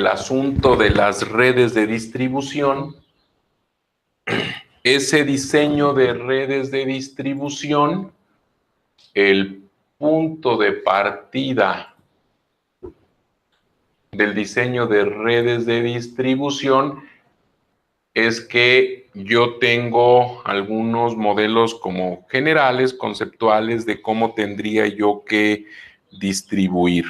del asunto de las redes de distribución, ese diseño de redes de distribución, el punto de partida del diseño de redes de distribución es que yo tengo algunos modelos como generales, conceptuales, de cómo tendría yo que distribuir.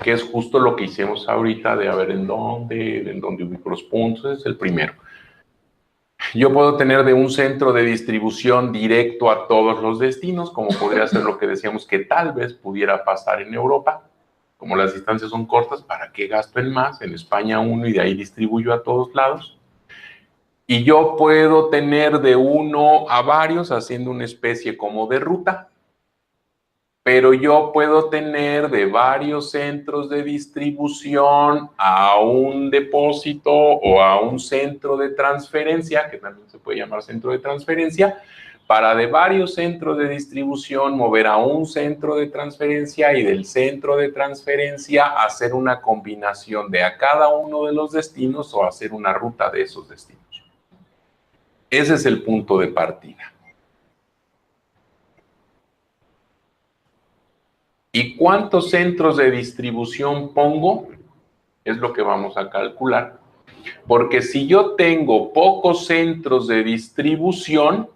Que es justo lo que hicimos ahorita de a ver en dónde ubico los puntos. Es el primero. Yo puedo tener de un centro de distribución directo a todos los destinos, como podría ser lo que decíamos que tal vez pudiera pasar en Europa. Como las distancias son cortas, ¿para qué gasto en más? En España uno y de ahí distribuyo a todos lados. Y yo puedo tener de uno a varios haciendo una especie como de ruta. Pero yo puedo tener de varios centros de distribución a un depósito o a un centro de transferencia, que también se puede llamar centro de transferencia, para de varios centros de distribución mover a un centro de transferencia y del centro de transferencia hacer una combinación de a cada uno de los destinos o hacer una ruta de esos destinos. Ese es el punto de partida. ¿Y cuántos centros de distribución pongo? Es lo que vamos a calcular. Porque si yo tengo pocos centros de distribución,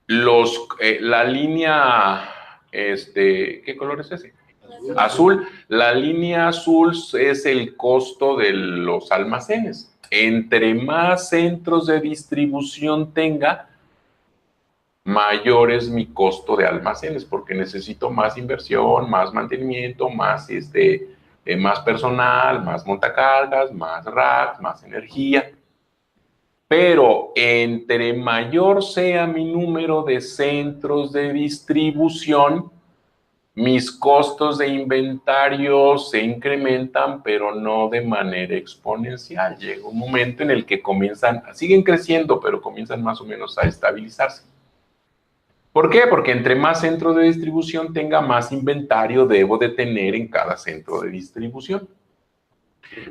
la línea, ¿qué color es ese? Azul. La línea azul es el costo de los almacenes. Entre más centros de distribución tenga, mayor es mi costo de almacenes, porque necesito más inversión, más mantenimiento, más personal, más montacargas, más racks, más energía. Pero entre mayor sea mi número de centros de distribución, mis costos de inventario se incrementan, pero no de manera exponencial. Llega un momento en el que siguen creciendo, pero comienzan más o menos a estabilizarse. ¿Por qué? Porque entre más centros de distribución tenga, más inventario debo de tener en cada centro de distribución.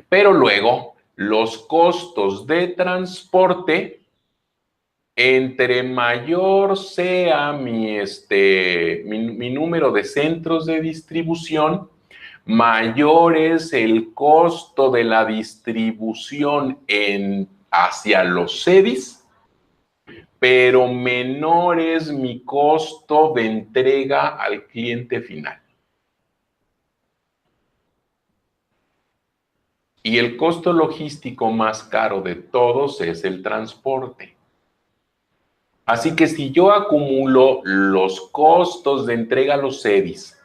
Pero luego, los costos de transporte, entre mayor sea mi número de centros de distribución, mayor es el costo de la distribución hacia los CEDIs, pero menor es mi costo de entrega al cliente final. Y el costo logístico más caro de todos es el transporte. Así que si yo acumulo los costos de entrega a los CEDIs,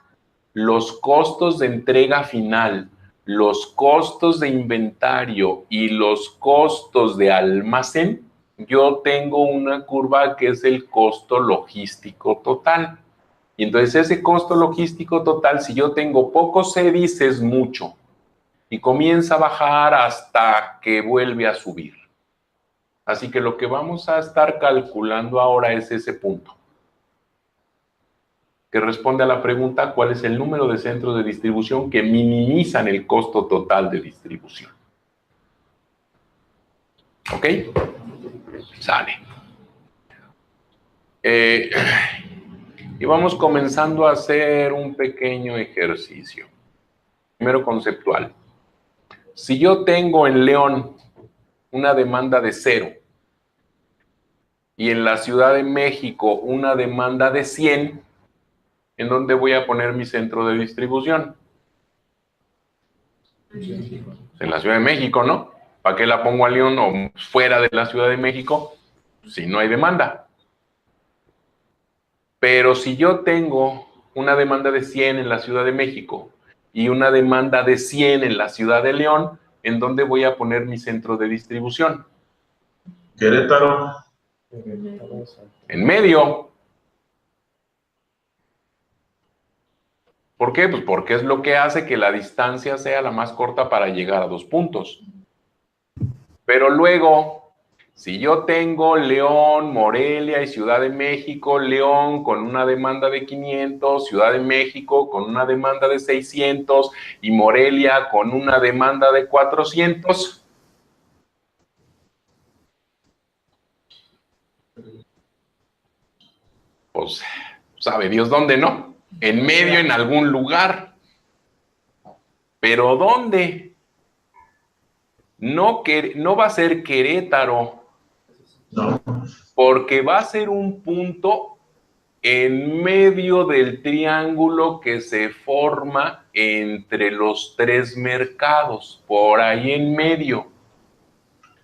los costos de entrega final, los costos de inventario y los costos de almacén, yo tengo una curva que es el costo logístico total. Y entonces ese costo logístico total, si yo tengo pocos CEDIs, es mucho. Y comienza a bajar hasta que vuelve a subir. Así que lo que vamos a estar calculando ahora es ese punto, que responde a la pregunta: ¿cuál es el número de centros de distribución que minimizan el costo total de distribución? ¿Ok? Sale. Y vamos comenzando a hacer un pequeño ejercicio. Primero conceptual. Si yo tengo en León una demanda de 0 y en la Ciudad de México una demanda de 100, ¿en dónde voy a poner mi centro de distribución? En la Ciudad de México, ¿no? ¿Para qué la pongo a León o fuera de la Ciudad de México si no hay demanda? Pero si yo tengo una demanda de 100 en la Ciudad de México y una demanda de 100 en la Ciudad de León, ¿en dónde voy a poner mi centro de distribución? Querétaro. En medio. ¿Por qué? Pues porque es lo que hace que la distancia sea la más corta para llegar a 2 puntos. Pero luego, Si yo tengo León, Morelia y Ciudad de México, León con una demanda de 500, Ciudad de México con una demanda de 600 y Morelia con una demanda de 400, pues sabe Dios dónde, ¿no? En medio, en algún lugar. ¿Pero dónde? No va a ser Querétaro, No. porque va a ser un punto en medio del triángulo que se forma entre los tres mercados, por ahí en medio.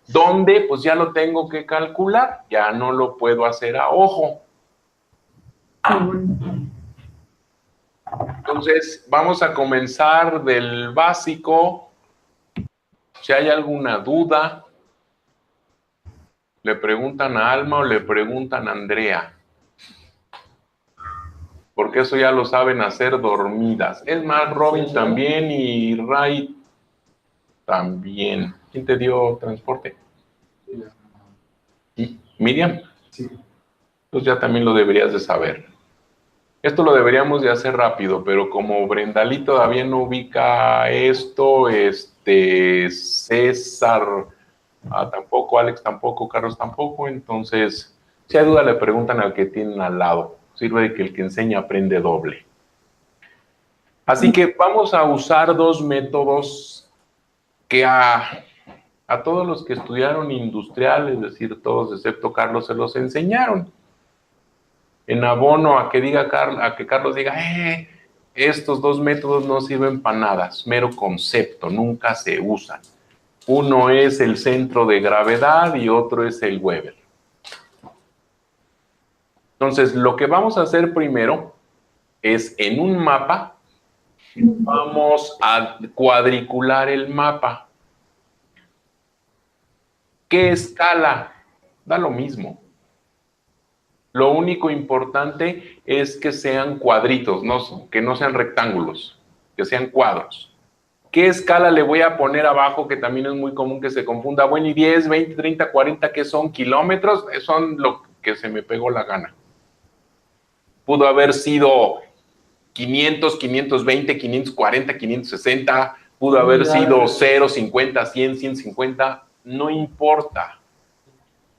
¿Dónde? Pues ya lo tengo que calcular, ya no lo puedo hacer a ojo. Entonces, vamos a comenzar del básico. Si hay alguna duda, le preguntan a Alma o le preguntan a Andrea. Porque eso ya lo saben hacer dormidas. Es más, Robin también y Ray también. ¿Quién te dio transporte? ¿Y Miriam? Sí. Pues ya también lo deberías de saber. Esto lo deberíamos de hacer rápido, pero como Brendalí todavía no ubica esto, César tampoco, Alex tampoco, Carlos tampoco, entonces, si hay duda le preguntan al que tienen al lado. Sirve de que el que enseña aprende doble. Así que vamos a usar dos métodos que a todos los que estudiaron industrial, es decir, todos excepto Carlos, se los enseñaron. En abono a que Carlos diga, estos dos métodos no sirven para nada, es mero concepto, nunca se usan. Uno es el centro de gravedad y otro es el Weber. Entonces, lo que vamos a hacer primero es en un mapa, vamos a cuadricular el mapa. ¿Qué escala? Da lo mismo. Lo único importante es que sean cuadritos, que no sean rectángulos, que sean cuadros. ¿Qué escala le voy a poner abajo? Que también es muy común que se confunda. Bueno, y 10, 20, 30, 40, ¿qué son? ¿Kilómetros? Son lo que se me pegó la gana. Pudo haber sido 500, 520, 540, 560, pudo haber sido 0, 50, 100, 150, no importa.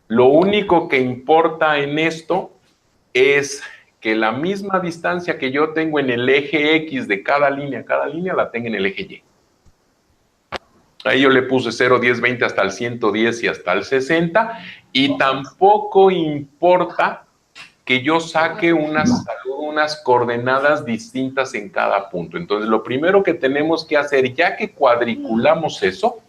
Lo único que importa en esto es que la misma distancia que yo tengo en el eje X de cada línea la tenga en el eje Y. Ahí yo le puse 0, 10, 20 hasta el 110 y hasta el 60, y tampoco importa que yo saque unas coordenadas distintas en cada punto. Entonces, lo primero que tenemos que hacer, ya que cuadriculamos eso,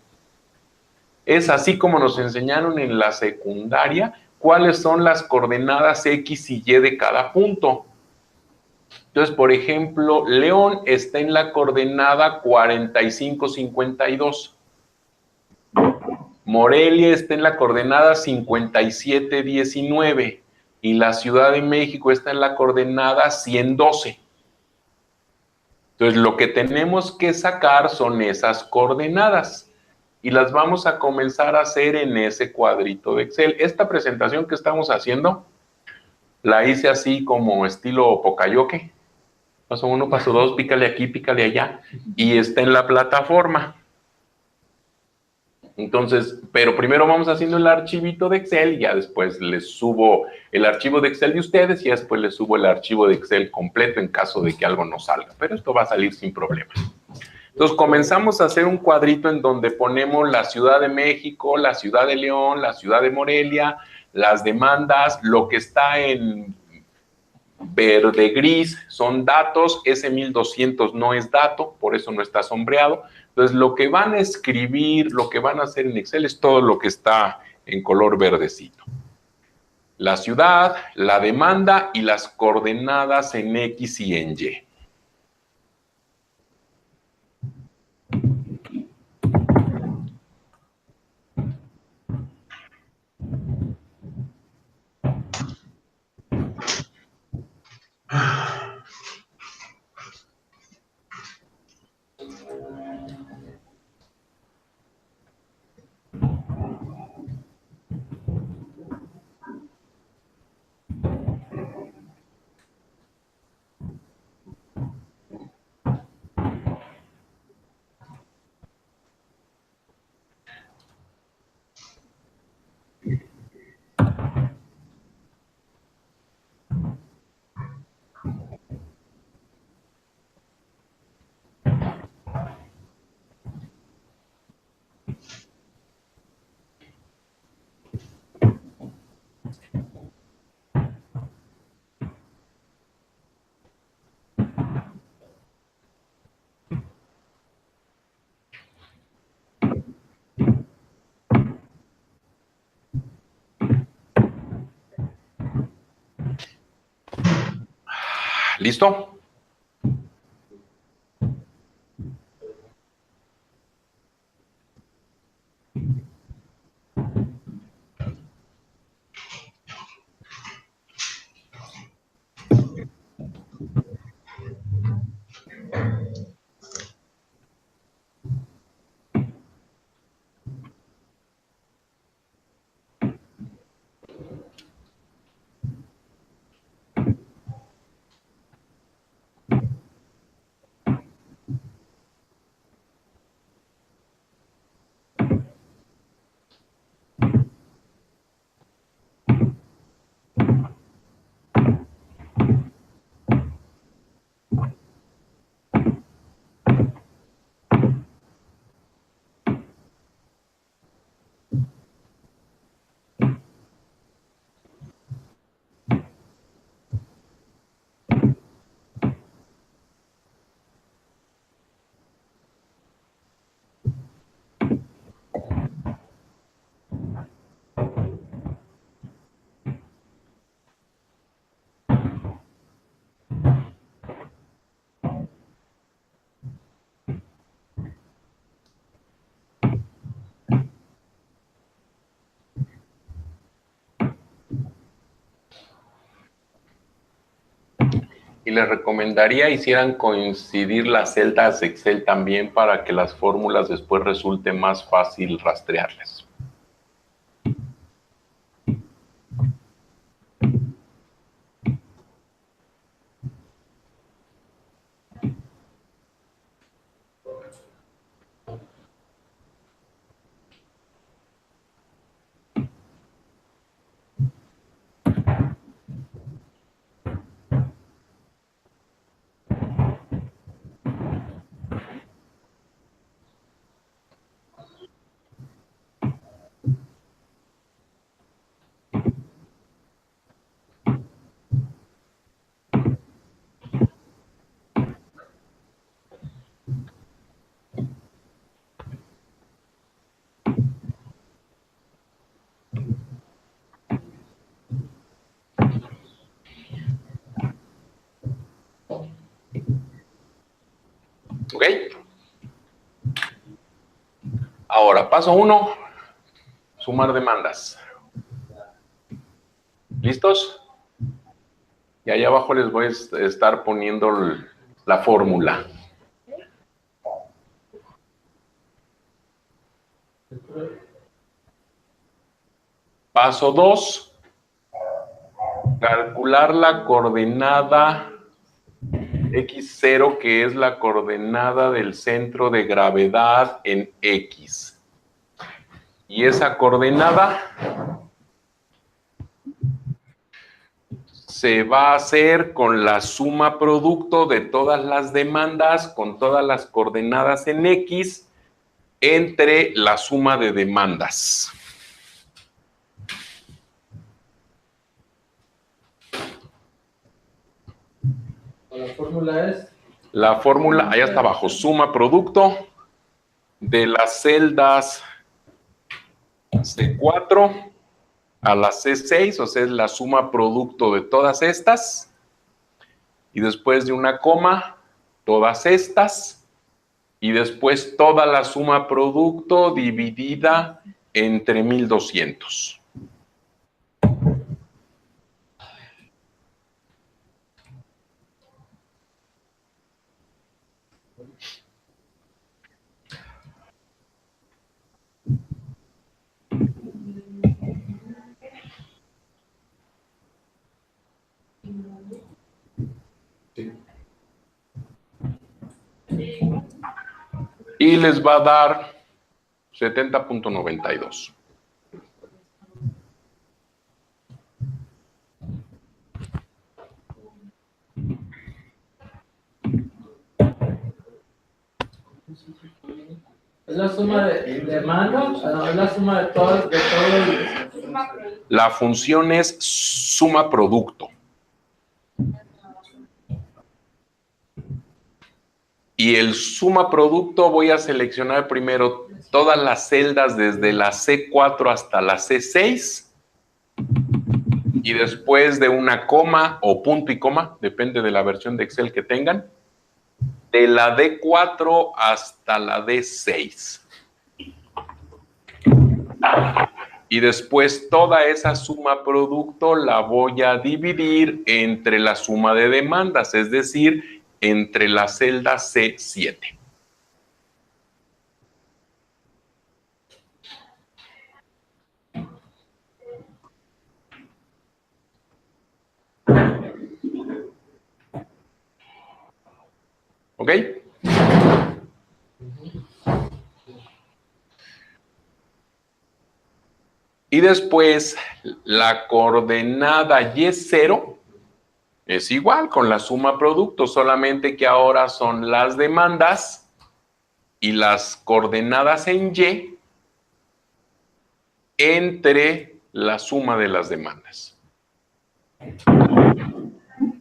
es así como nos enseñaron en la secundaria, cuáles son las coordenadas X y Y de cada punto. Entonces, por ejemplo, León está en la coordenada 4552. Morelia está en la coordenada 5719 y la Ciudad de México está en la coordenada 112. Entonces, lo que tenemos que sacar son esas coordenadas y las vamos a comenzar a hacer en ese cuadrito de Excel. Esta presentación que estamos haciendo la hice así como estilo Pocayoke. Paso 1, paso 2, pícale aquí, pícale allá, y está en la plataforma. Entonces, pero primero vamos haciendo el archivito de Excel y ya después les subo el archivo de Excel de ustedes y después les subo el archivo de Excel completo en caso de que algo no salga, pero esto va a salir sin problema. Entonces, comenzamos a hacer un cuadrito en donde ponemos la Ciudad de México, la Ciudad de León, la Ciudad de Morelia, las demandas, lo que está en verde gris son datos, ese 1200 no es dato, por eso no está sombreado. Entonces, lo que van a escribir, lo que van a hacer en Excel es todo lo que está en color verdecito. La ciudad, la demanda y las coordenadas en X y en Y. ¿Listo? Y les recomendaría hicieran coincidir las celdas Excel también para que las fórmulas después resulte más fácil rastrearlas. ¿Ok? Ahora, paso 1, sumar demandas. ¿Listos? Y allá abajo les voy a estar poniendo la fórmula. Paso 2, calcular la coordenada X0, que es la coordenada del centro de gravedad en X. Y esa coordenada se va a hacer con la suma producto de todas las demandas con todas las coordenadas en X entre la suma de demandas. La fórmula es... La fórmula, allá está abajo, suma producto de las celdas C4 a la C6, o sea, es la suma producto de todas estas, y después de una coma, todas estas, y después toda la suma producto dividida entre 1200. Y les va a dar 70.92. ¿Es la suma de demanda? No, es la suma de todo La función es suma producto. Y el suma producto voy a seleccionar primero todas las celdas desde la C4 hasta la C6. Y después de una coma o punto y coma, depende de la versión de Excel que tengan, de la D4 hasta la D6. Y después toda esa suma producto la voy a dividir entre la suma de demandas, es decir, entre la celda C7. ¿Ok? Y después la coordenada Y0 es igual con la suma producto, solamente que ahora son las demandas y las coordenadas en Y entre la suma de las demandas.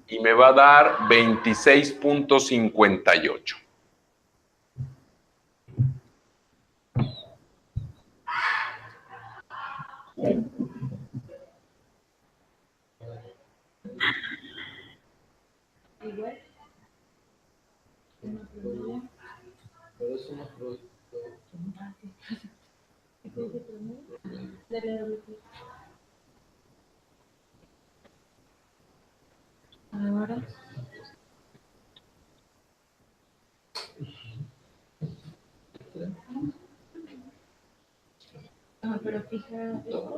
Y me va a dar 26.58. Pero es una producto. Ahora. Ah, pero fija esto.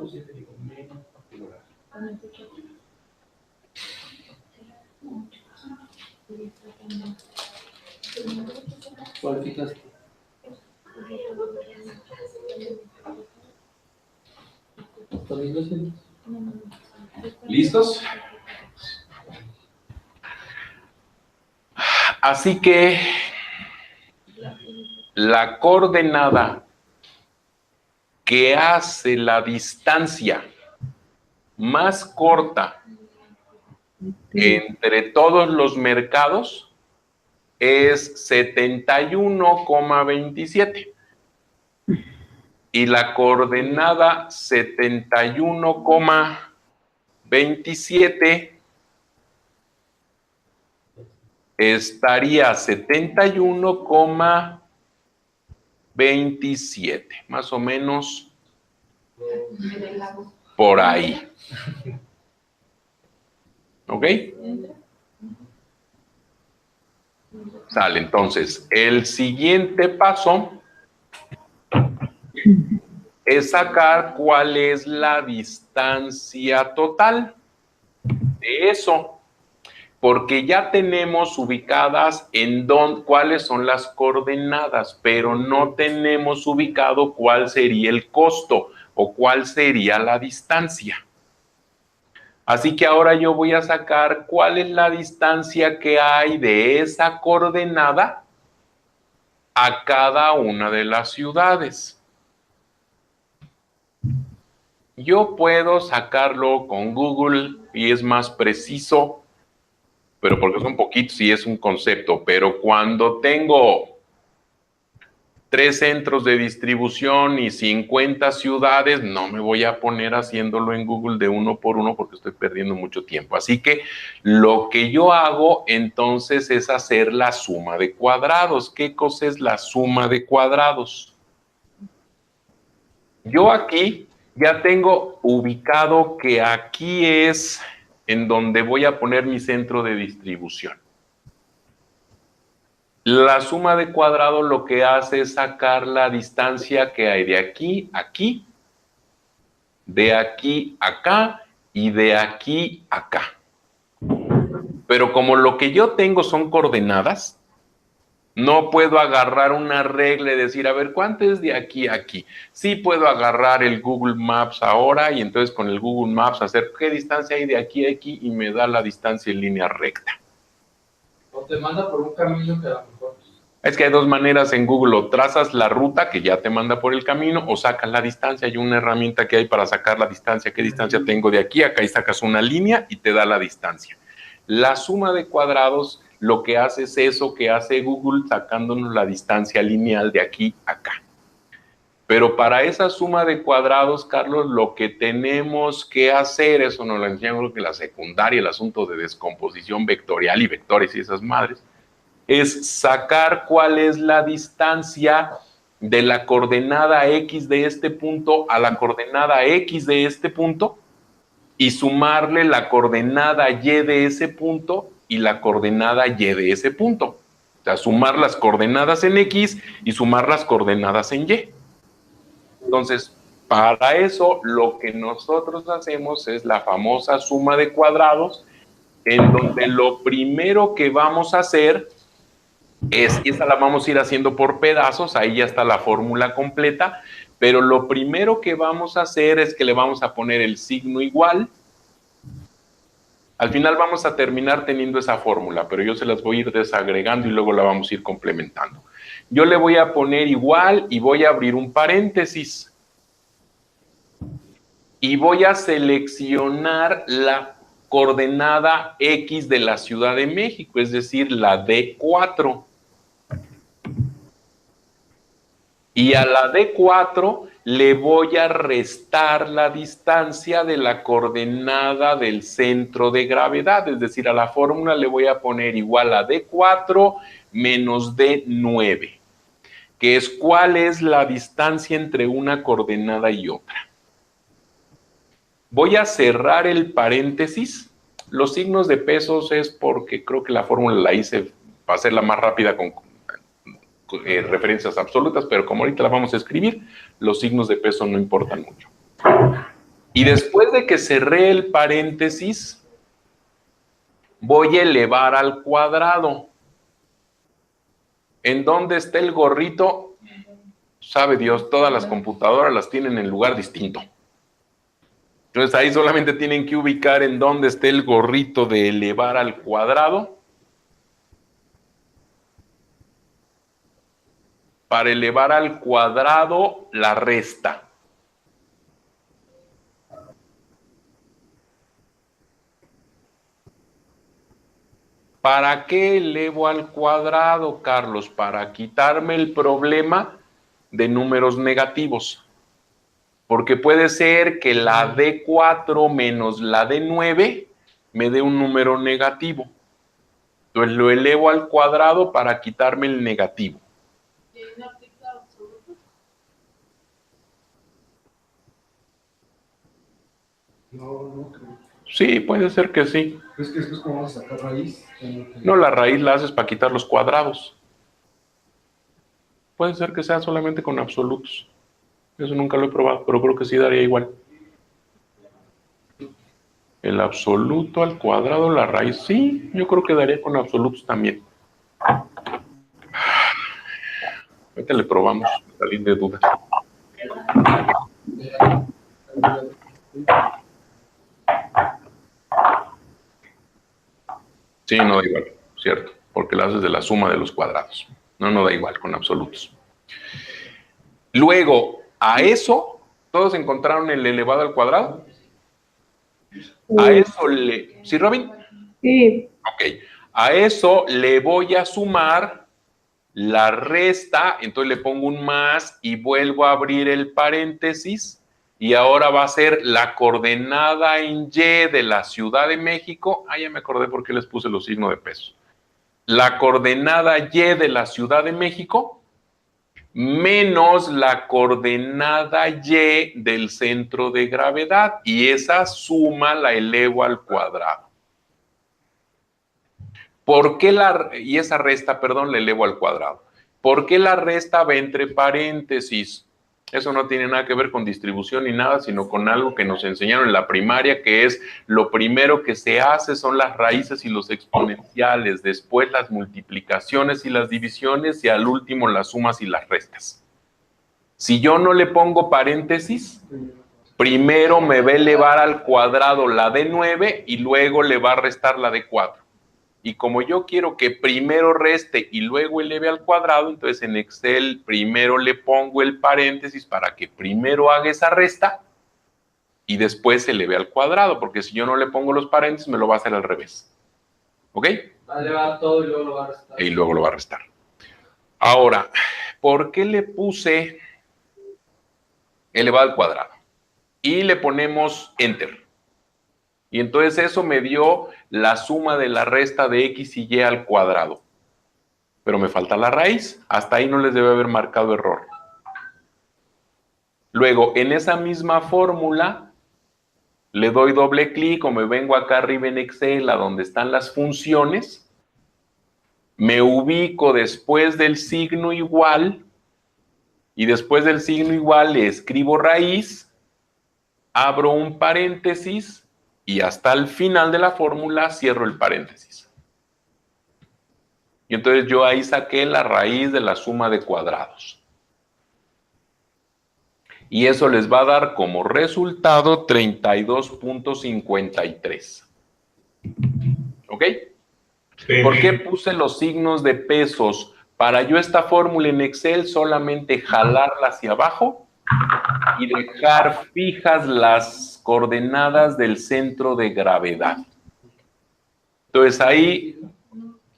¿Cuál fijaste? ¿Listos? Así que la coordenada que hace la distancia más corta entre todos los mercados es 71,27. Y la coordenada 71,27 estaría 71,27, más o menos por ahí. ¿Ok? Sale, entonces, el siguiente paso es sacar cuál es la distancia total de eso, porque ya tenemos ubicadas cuáles son las coordenadas, pero no tenemos ubicado cuál sería el costo o cuál sería la distancia. Así que ahora yo voy a sacar cuál es la distancia que hay de esa coordenada a cada una de las ciudades. Yo puedo sacarlo con Google y es más preciso, pero porque son poquitos y es un concepto, pero cuando tengo 3 centros de distribución y 50 ciudades, no me voy a poner haciéndolo en Google de uno por uno porque estoy perdiendo mucho tiempo. Así que lo que yo hago entonces es hacer la suma de cuadrados. ¿Qué cosa es la suma de cuadrados? Yo aquí ya tengo ubicado que aquí es en donde voy a poner mi centro de distribución. La suma de cuadrados lo que hace es sacar la distancia que hay de aquí a aquí, de aquí a acá y de aquí a acá. Pero como lo que yo tengo son coordenadas, no puedo agarrar una regla y decir, a ver, ¿cuánto es de aquí a aquí? Sí puedo agarrar el Google Maps ahora y entonces con el Google Maps hacer qué distancia hay de aquí a aquí y me da la distancia en línea recta. O te manda por un camino que a lo mejor. Es que hay dos maneras en Google, o trazas la ruta que ya te manda por el camino o sacas la distancia. Hay una herramienta que hay para sacar la distancia. ¿Qué distancia tengo de aquí a acá? Y sacas una línea y te da la distancia. La suma de cuadrados lo que hace es eso que hace Google sacándonos la distancia lineal de aquí a acá. Pero para esa suma de cuadrados, Carlos, lo que tenemos que hacer, eso nos lo enseñan creo que la secundaria, el asunto de descomposición vectorial y vectores y esas madres, es sacar cuál es la distancia de la coordenada X de este punto a la coordenada X de este punto y sumarle la coordenada Y de ese punto y la coordenada Y de ese punto. O sea, sumar las coordenadas en X y sumar las coordenadas en Y. Entonces, para eso lo que nosotros hacemos es la famosa suma de cuadrados, en donde lo primero que vamos a hacer es, y esa la vamos a ir haciendo por pedazos, ahí ya está la fórmula completa, pero lo primero que vamos a hacer es que le vamos a poner el signo igual. Al final vamos a terminar teniendo esa fórmula, pero yo se las voy a ir desagregando y luego la vamos a ir complementando. Yo le voy a poner igual y voy a abrir un paréntesis. Y voy a seleccionar la coordenada X de la Ciudad de México, es decir, la D4. Y a la D4 le voy a restar la distancia de la coordenada del centro de gravedad, es decir, a la fórmula le voy a poner igual a D4 menos D9, que es cuál es la distancia entre una coordenada y otra. Voy a cerrar el paréntesis. Los signos de pesos es porque creo que la fórmula la hice para hacerla más rápida con referencias absolutas, pero como ahorita la vamos a escribir, los signos de peso no importan mucho. Y después de que cerré el paréntesis, voy a elevar al cuadrado. ¿En dónde está el gorrito? Sabe Dios, todas las computadoras las tienen en lugar distinto. Entonces ahí solamente tienen que ubicar en dónde está el gorrito de elevar al cuadrado. Para elevar al cuadrado la resta. ¿Para qué elevo al cuadrado, Carlos? Para quitarme el problema de números negativos. Porque puede ser que la D4 menos la D9 me dé un número negativo. Entonces lo elevo al cuadrado para quitarme el negativo. ¿No aplica absoluto? No creo. Sí, puede ser que sí. Es que después, ¿cómo vamos a sacar raíz? No, la raíz la haces para quitar los cuadrados. Puede ser que sea solamente con absolutos. Eso nunca lo he probado, pero creo que sí daría igual. El absoluto al cuadrado, la raíz, sí, yo creo que daría con absolutos también. Ahorita le probamos, salir de duda. Sí, no da igual, cierto, porque la haces de la suma de los cuadrados. No da igual con absolutos. Luego, a eso, ¿todos encontraron el elevado al cuadrado? A eso le... ¿Sí, Robin? Sí. Ok. A eso le voy a sumar la resta, entonces le pongo un más y vuelvo a abrir el paréntesis y ahora va a ser la coordenada en Y de la Ciudad de México. Ah, ya me acordé por qué les puse los signos de peso. La coordenada Y de la Ciudad de México menos la coordenada Y del centro de gravedad, y esa suma la elevo al cuadrado. ¿Por qué y esa resta, perdón, la elevo al cuadrado? ¿Por qué la resta va entre paréntesis? Eso no tiene nada que ver con distribución ni nada, sino con algo que nos enseñaron en la primaria, que es lo primero que se hace son las raíces y los exponenciales, después las multiplicaciones y las divisiones, y al último las sumas y las restas. Si yo no le pongo paréntesis, primero me va a elevar al cuadrado la D9 y luego le va a restar la D4. Y como yo quiero que primero reste y luego eleve al cuadrado, entonces en Excel primero le pongo el paréntesis para que primero haga esa resta y después se eleve al cuadrado, porque si yo no le pongo los paréntesis me lo va a hacer al revés. ¿Ok? Va a elevar todo y luego lo va a restar. Y luego lo va a restar. Ahora, ¿por qué le puse elevado al cuadrado. Y le ponemos Enter. Y entonces eso me dio la suma de la resta de x y y al cuadrado. Pero me falta la raíz. Hasta ahí no les debe haber marcado error. Luego, en esa misma fórmula, le doy doble clic o me vengo acá arriba en Excel a donde están las funciones. Me ubico después del signo igual. Y después del signo igual le escribo raíz. Abro un paréntesis. Y hasta el final de la fórmula cierro el paréntesis. Y entonces yo ahí saqué la raíz de la suma de cuadrados. Y eso les va a dar como resultado 32.53. ¿Ok? Sí. ¿Por qué puse los signos de pesos? Para yo esta fórmula en Excel solamente jalarla hacia abajo y dejar fijas las coordenadas del centro de gravedad. Entonces ahí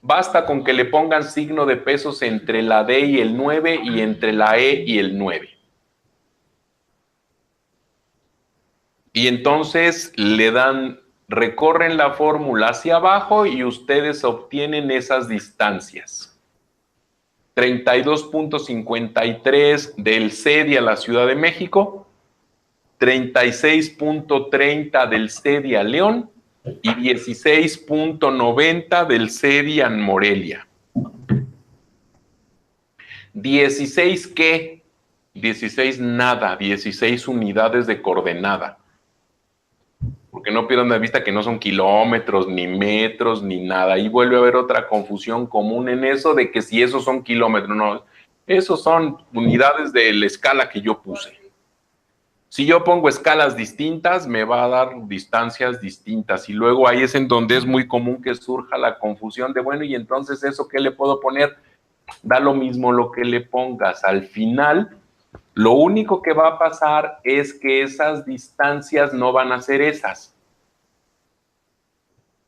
basta con que le pongan signo de pesos entre la D y el 9 y entre la E y el 9. Y entonces le dan, recorren la fórmula hacia abajo y ustedes obtienen esas distancias. 32.53 del CEDI a la Ciudad de México, 36.30 del CEDI a León y 16.90 del CEDI a Morelia. 16 ¿qué? 16 nada, 16 unidades de coordenada. Porque no pierdan de vista que no son kilómetros, ni metros, ni nada. Ahí vuelve a haber otra confusión común en eso de que si esos son kilómetros, no. Esos son unidades de la escala que yo puse. Si yo pongo escalas distintas, me va a dar distancias distintas. Y luego ahí es en donde es muy común que surja la confusión de, bueno, y entonces ¿eso qué le puedo poner? Da lo mismo lo que le pongas. Al final, lo único que va a pasar es que esas distancias no van a ser esas.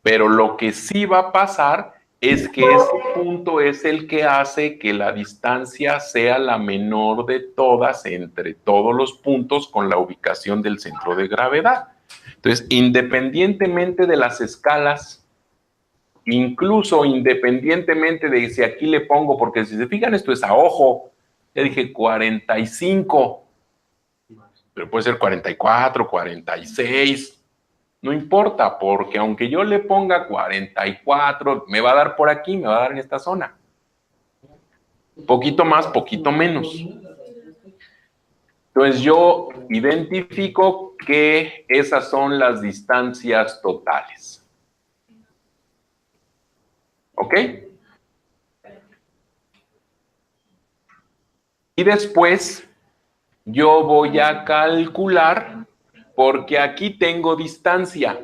Pero lo que sí va a pasar es que ese punto es el que hace que la distancia sea la menor de todas entre todos los puntos con la ubicación del centro de gravedad. Entonces, independientemente de las escalas, incluso independientemente de si aquí le pongo, porque si se fijan esto es a ojo, ya dije 45, pero puede ser 44, 46, no importa, porque aunque yo le ponga 44, me va a dar por aquí, me va a dar en esta zona. Poquito más, poquito menos. Entonces yo identifico que esas son las distancias totales. ¿Ok? Y después yo voy a calcular, porque aquí tengo distancia.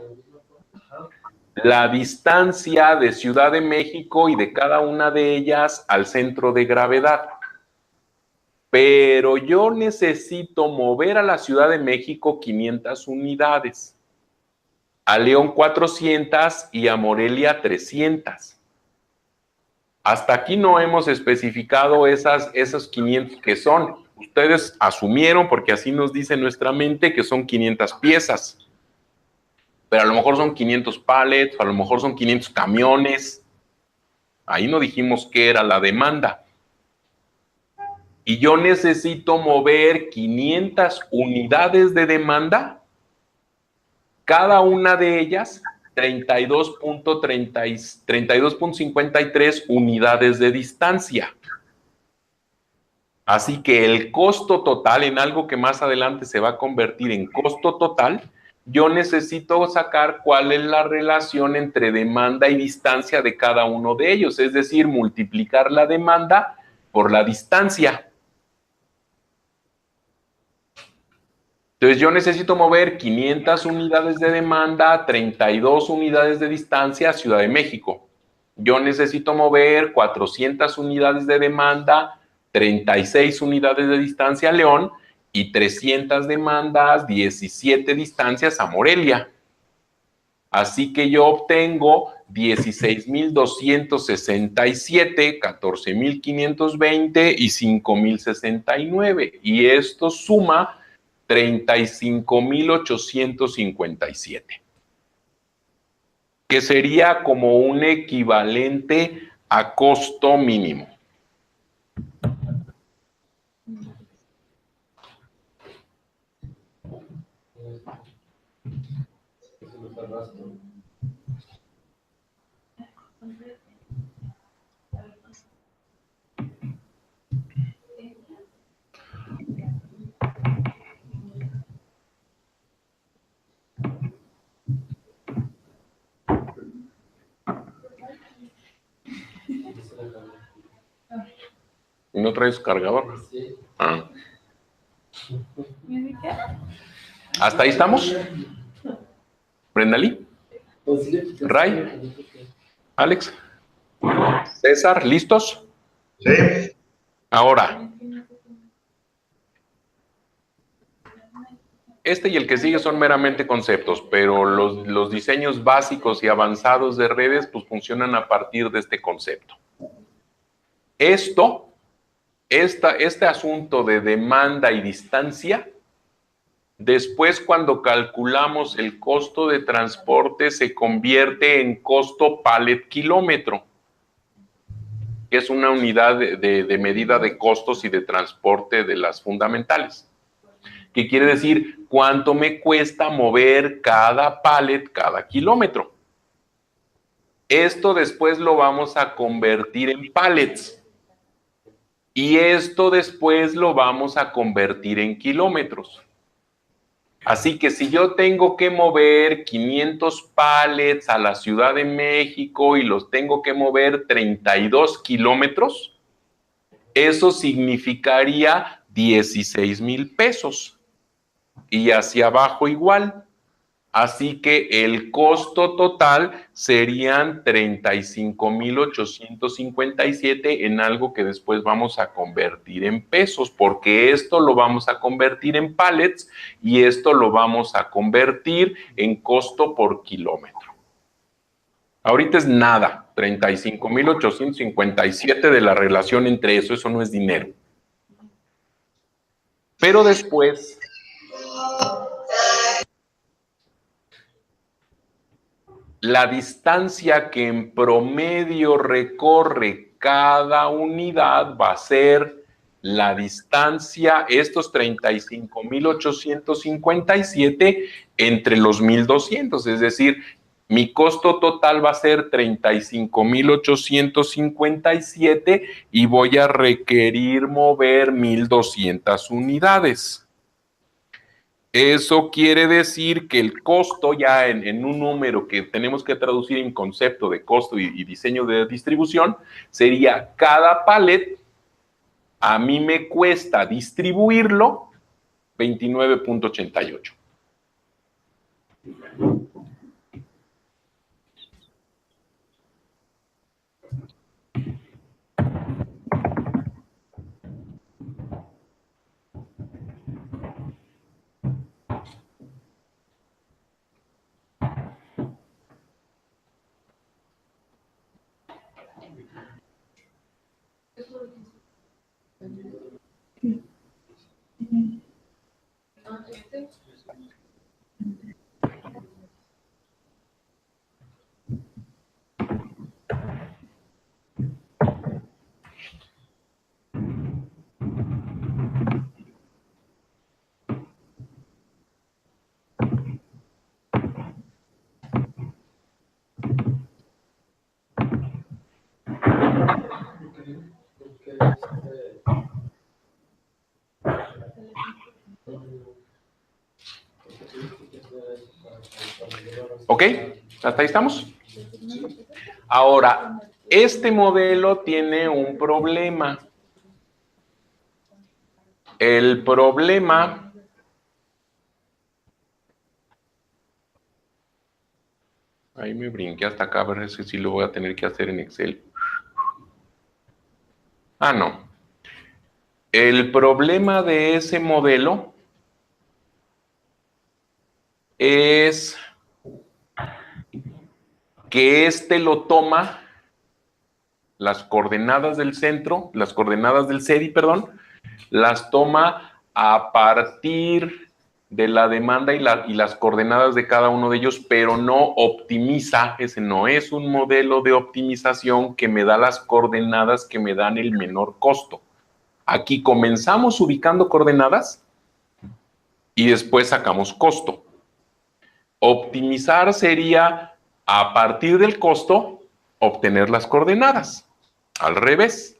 La distancia de Ciudad de México y de cada una de ellas al centro de gravedad. Pero yo necesito mover a la Ciudad de México 500 unidades, a León 400 y a Morelia 300. Hasta aquí no hemos especificado esos 500 que son. Ustedes asumieron, porque así nos dice nuestra mente, que son 500 piezas. Pero a lo mejor son 500 pallets, a lo mejor son 500 camiones. Ahí no dijimos qué era la demanda. Y yo necesito mover 500 unidades de demanda, cada una de ellas 32.53 unidades de distancia. Así que el costo total, en algo que más adelante se va a convertir en costo total, yo necesito sacar cuál es la relación entre demanda y distancia de cada uno de ellos, es decir, multiplicar la demanda por la distancia. Entonces yo necesito mover 500 unidades de demanda, 32 unidades de distancia a Ciudad de México. Yo necesito mover 400 unidades de demanda, 36 unidades de distancia a León y 300 demandas, 17 distancias a Morelia. Así que yo obtengo 16.267, 14.520 y 5.069. Y esto suma 35,857, que sería como un equivalente a costo mínimo. ¿Y no traes cargador? Ah. ¿Hasta ahí estamos? ¿Brendalí? ¿Ray? ¿Alex? ¿César? ¿Listos? Sí. Ahora, este y el que sigue son meramente conceptos, pero los diseños básicos y avanzados de redes pues funcionan a partir de este concepto. Este asunto de demanda y distancia, después cuando calculamos el costo de transporte se convierte en costo pallet kilómetro, que es una unidad de medida de costos y de transporte de las fundamentales. ¿Qué quiere decir? ¿Cuánto me cuesta mover cada pallet cada kilómetro? Esto después lo vamos a convertir en pallets. Y esto después lo vamos a convertir en kilómetros. Así que si yo tengo que mover 500 pallets a la Ciudad de México y los tengo que mover 32 kilómetros, eso significaría 16,000 pesos. Y hacia abajo igual. Así que el costo total serían 35,857 en algo que después vamos a convertir en pesos, porque esto lo vamos a convertir en pallets y esto lo vamos a convertir en costo por kilómetro. Ahorita es nada, 35,857 de la relación entre eso no es dinero. Pero después la distancia que en promedio recorre cada unidad va a ser la distancia, estos 35,857 entre los 1,200, es decir, mi costo total va a ser 35,857 y voy a requerir mover 1,200 unidades. Eso quiere decir que el costo ya en un número que tenemos que traducir en concepto de costo y diseño de distribución sería cada pallet, a mí me cuesta distribuirlo 29.88. ¿Ok? ¿Hasta ahí estamos? Ahora, este modelo tiene un problema. El problema ahí me brinqué hasta acá, a ver si sí lo voy a tener que hacer en Excel. Ah, no. El problema de ese modelo es que este lo toma las coordenadas del centro, las coordenadas del CEDI, perdón, las toma a partir de la demanda y las coordenadas de cada uno de ellos, pero no optimiza. Ese no es un modelo de optimización que me da las coordenadas que me dan el menor costo. Aquí comenzamos ubicando coordenadas y después sacamos costo. Optimizar sería, a partir del costo, obtener las coordenadas. Al revés.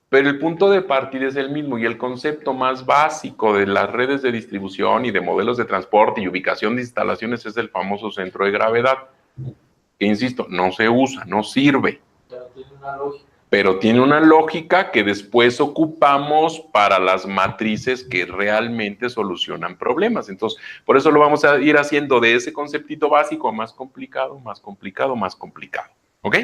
Pero el punto de partida es el mismo y el concepto más básico de las redes de distribución y de modelos de transporte y ubicación de instalaciones es el famoso centro de gravedad. Que, insisto, no se usa, no sirve. Pero tiene una lógica. Pero tiene una lógica que después ocupamos para las matrices que realmente solucionan problemas. Entonces, por eso lo vamos a ir haciendo de ese conceptito básico a más complicado, más complicado, más complicado. ¿Ok?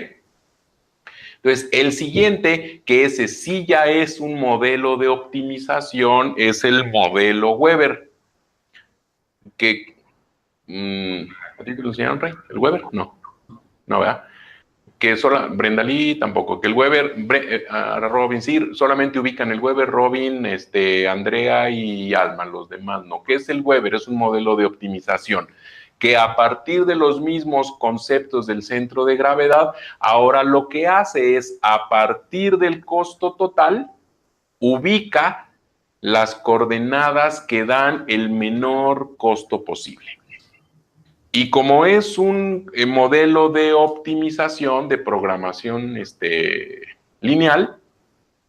Entonces, el siguiente, que ese sí ya es un modelo de optimización, es el modelo Weber. Que, ¿a ti te lo enseñaron, Rey? ¿El Weber? No. No, ¿verdad? Que Brenda Lee tampoco. Que el Weber, Robin, sí, solamente ubican el Weber, Robin, Andrea y Alma, los demás no. ¿Qué es el Weber? Es un modelo de optimización que a partir de los mismos conceptos del centro de gravedad, ahora lo que hace es, a partir del costo total, ubica las coordenadas que dan el menor costo posible. Y como es un modelo de optimización, de programación lineal,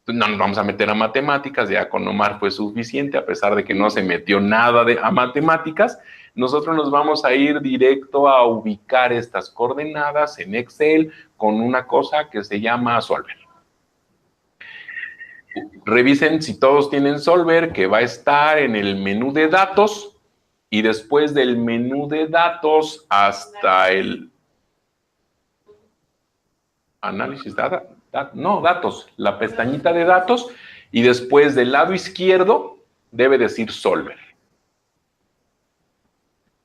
no nos vamos a meter a matemáticas, ya con Omar fue suficiente, a pesar de que no se metió nada a matemáticas. Nosotros nos vamos a ir directo a ubicar estas coordenadas en Excel con una cosa que se llama Solver. Revisen si todos tienen Solver, que va a estar en el menú de datos, y después del menú de datos hasta el análisis datos, la pestañita de datos, y después del lado izquierdo debe decir Solver.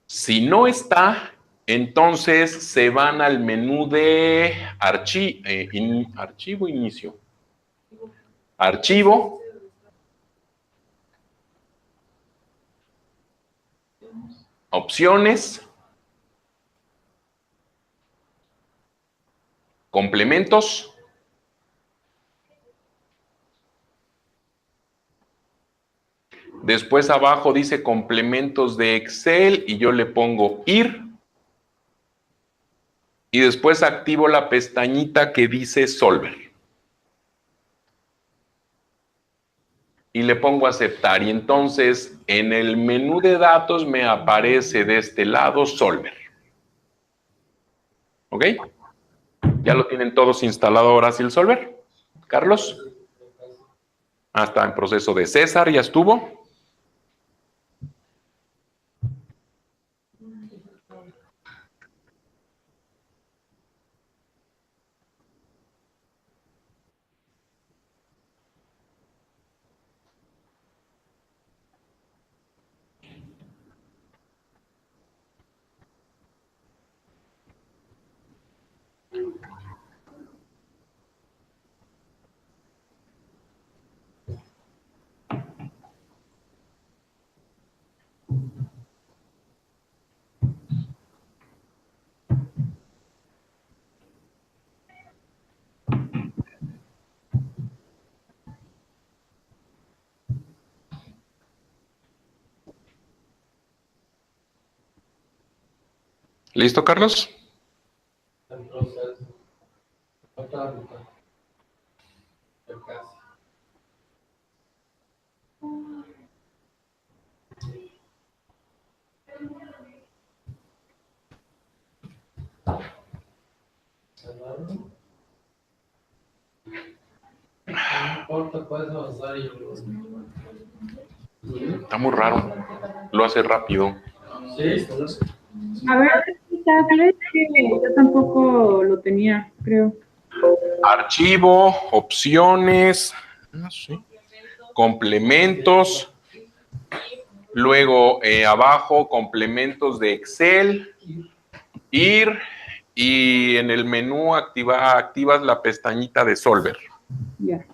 Si no está, entonces se van al menú de archivo inicio. Archivo. Opciones. Complementos. Después abajo dice complementos de Excel y yo le pongo ir. Y después activo la pestañita que dice Solver. Y le pongo aceptar. Y entonces en el menú de datos me aparece de este lado Solver. ¿Ok? ¿Ya lo tienen todos instalado ahora sí el Solver? ¿Carlos? Está en proceso de César, ¿ya estuvo? ¿Listo, Carlos? El proceso. Falta la mitad. Ya casi. ¿Cerrarlo? No importa, puedes avanzar y yo. Está muy raro. Lo hace rápido. Sí, A ver, ¿crees que yo tampoco lo tenía, creo? Archivo, opciones, no sé, complementos, luego abajo complementos de Excel, ir, y en el menú activas la pestañita de Solver. Ya.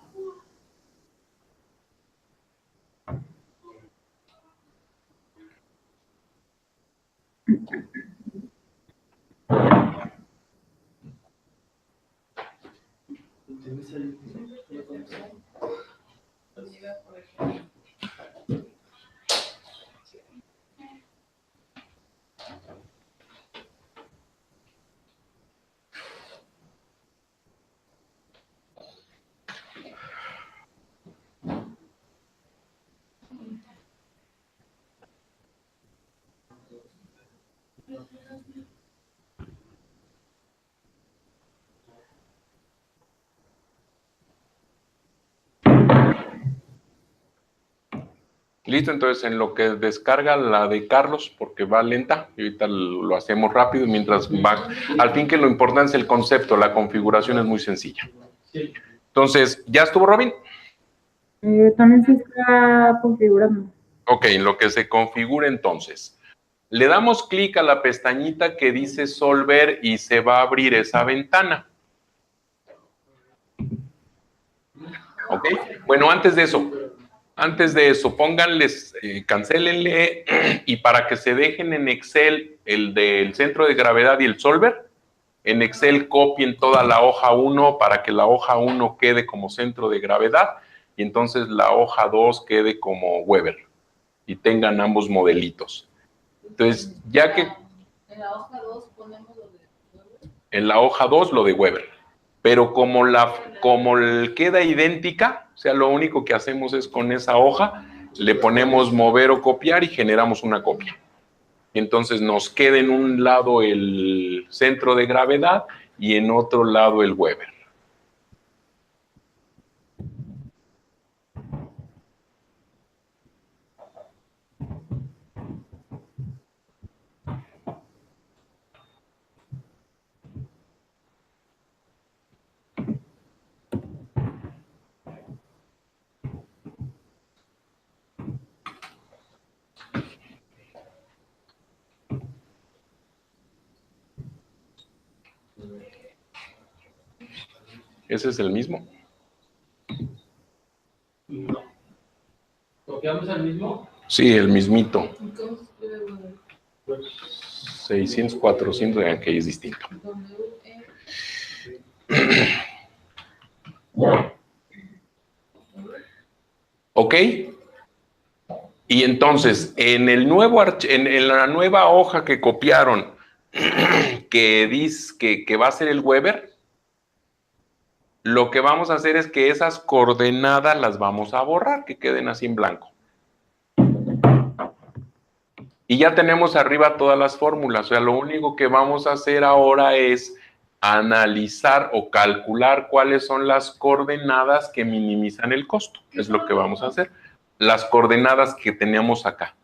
Listo, entonces en lo que descarga la de Carlos, porque va lenta, y ahorita lo hacemos rápido mientras va. Al fin que lo importante es el concepto, la configuración es muy sencilla. Entonces, ¿ya estuvo, Robin? También se está configurando. Ok, en lo que se configura entonces. Le damos clic a la pestañita que dice Solver y se va a abrir esa ventana. Ok, bueno, antes de eso, pónganles, cancélenle y para que se dejen en Excel el del centro de gravedad y el Solver, en Excel copien toda la hoja 1 para que la hoja 1 quede como centro de gravedad y entonces la hoja 2 quede como Weber y tengan ambos modelitos. Entonces, ya que... En la hoja 2 ponemos lo de Weber. En la hoja 2 lo de Weber. Pero como queda idéntica, o sea, lo único que hacemos es con esa hoja, le ponemos mover o copiar y generamos una copia. Y entonces nos queda en un lado el centro de gravedad y en otro lado el Weber. ¿Ese es el mismo? No. ¿Copiamos el mismo? Sí, el mismito. ¿Cómo se escribe Weber? 600, 400, vean que es distinto. ¿Ok? Y entonces, en la nueva hoja que copiaron, que dice que va a ser el Weber, lo que vamos a hacer es que esas coordenadas las vamos a borrar, que queden así en blanco. Y ya tenemos arriba todas las fórmulas, o sea, lo único que vamos a hacer ahora es analizar o calcular cuáles son las coordenadas que minimizan el costo. Es lo que vamos a hacer. Las coordenadas que teníamos acá.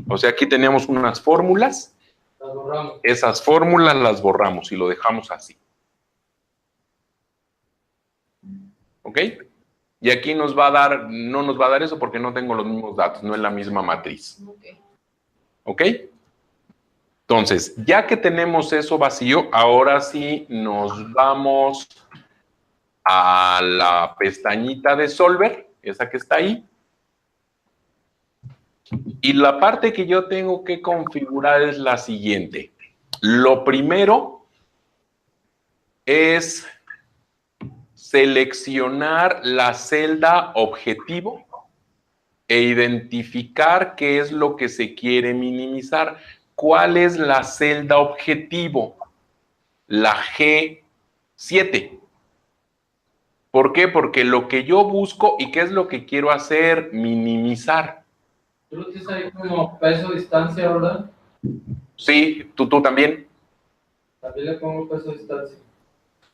O sea, aquí teníamos unas fórmulas. Las borramos. Esas fórmulas las borramos y lo dejamos así. ¿Ok? Y aquí nos va a dar, no nos va a dar eso porque no tengo los mismos datos, no es la misma matriz. ¿Ok? Entonces, ya que tenemos eso vacío, ahora sí nos vamos a la pestañita de Solver, esa que está ahí. Y la parte que yo tengo que configurar es la siguiente. Lo primero es seleccionar la celda objetivo e identificar qué es lo que se quiere minimizar. ¿Cuál es la celda objetivo? La G7. ¿Por qué? Porque lo que yo busco y qué es lo que quiero hacer, minimizar. ¿Tú lo tienes ahí como peso distancia, verdad? Sí, tú también. También le pongo peso distancia.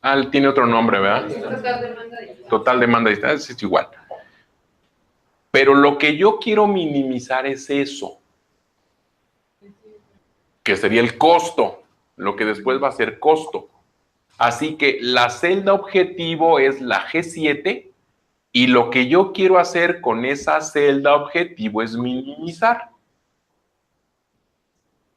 Ah, tiene otro nombre, ¿verdad? Total demanda de distancia. Total demanda de distancia, es igual. Pero lo que yo quiero minimizar es eso, que sería el costo, lo que después va a ser costo. Así que la celda objetivo es la G7 y lo que yo quiero hacer con esa celda objetivo es minimizar.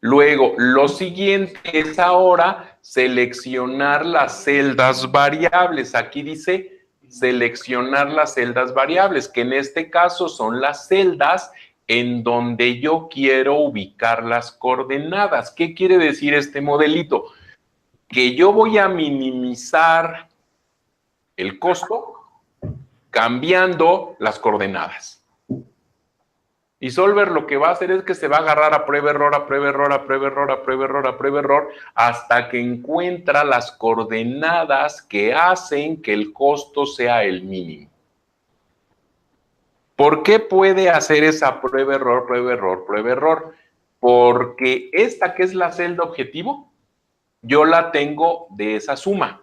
Luego, lo siguiente es ahora seleccionar las celdas variables. Aquí dice seleccionar las celdas variables, que en este caso son las celdas en donde yo quiero ubicar las coordenadas. ¿Qué quiere decir este modelito? Que yo voy a minimizar el costo cambiando las coordenadas. Y Solver lo que va a hacer es que se va a agarrar a prueba, error, a prueba, error, a prueba, error, a prueba, error, a prueba, error, hasta que encuentra las coordenadas que hacen que el costo sea el mínimo. ¿Por qué puede hacer esa prueba, error, prueba, error, prueba, error? Porque esta que es la celda objetivo, yo la tengo de esa suma.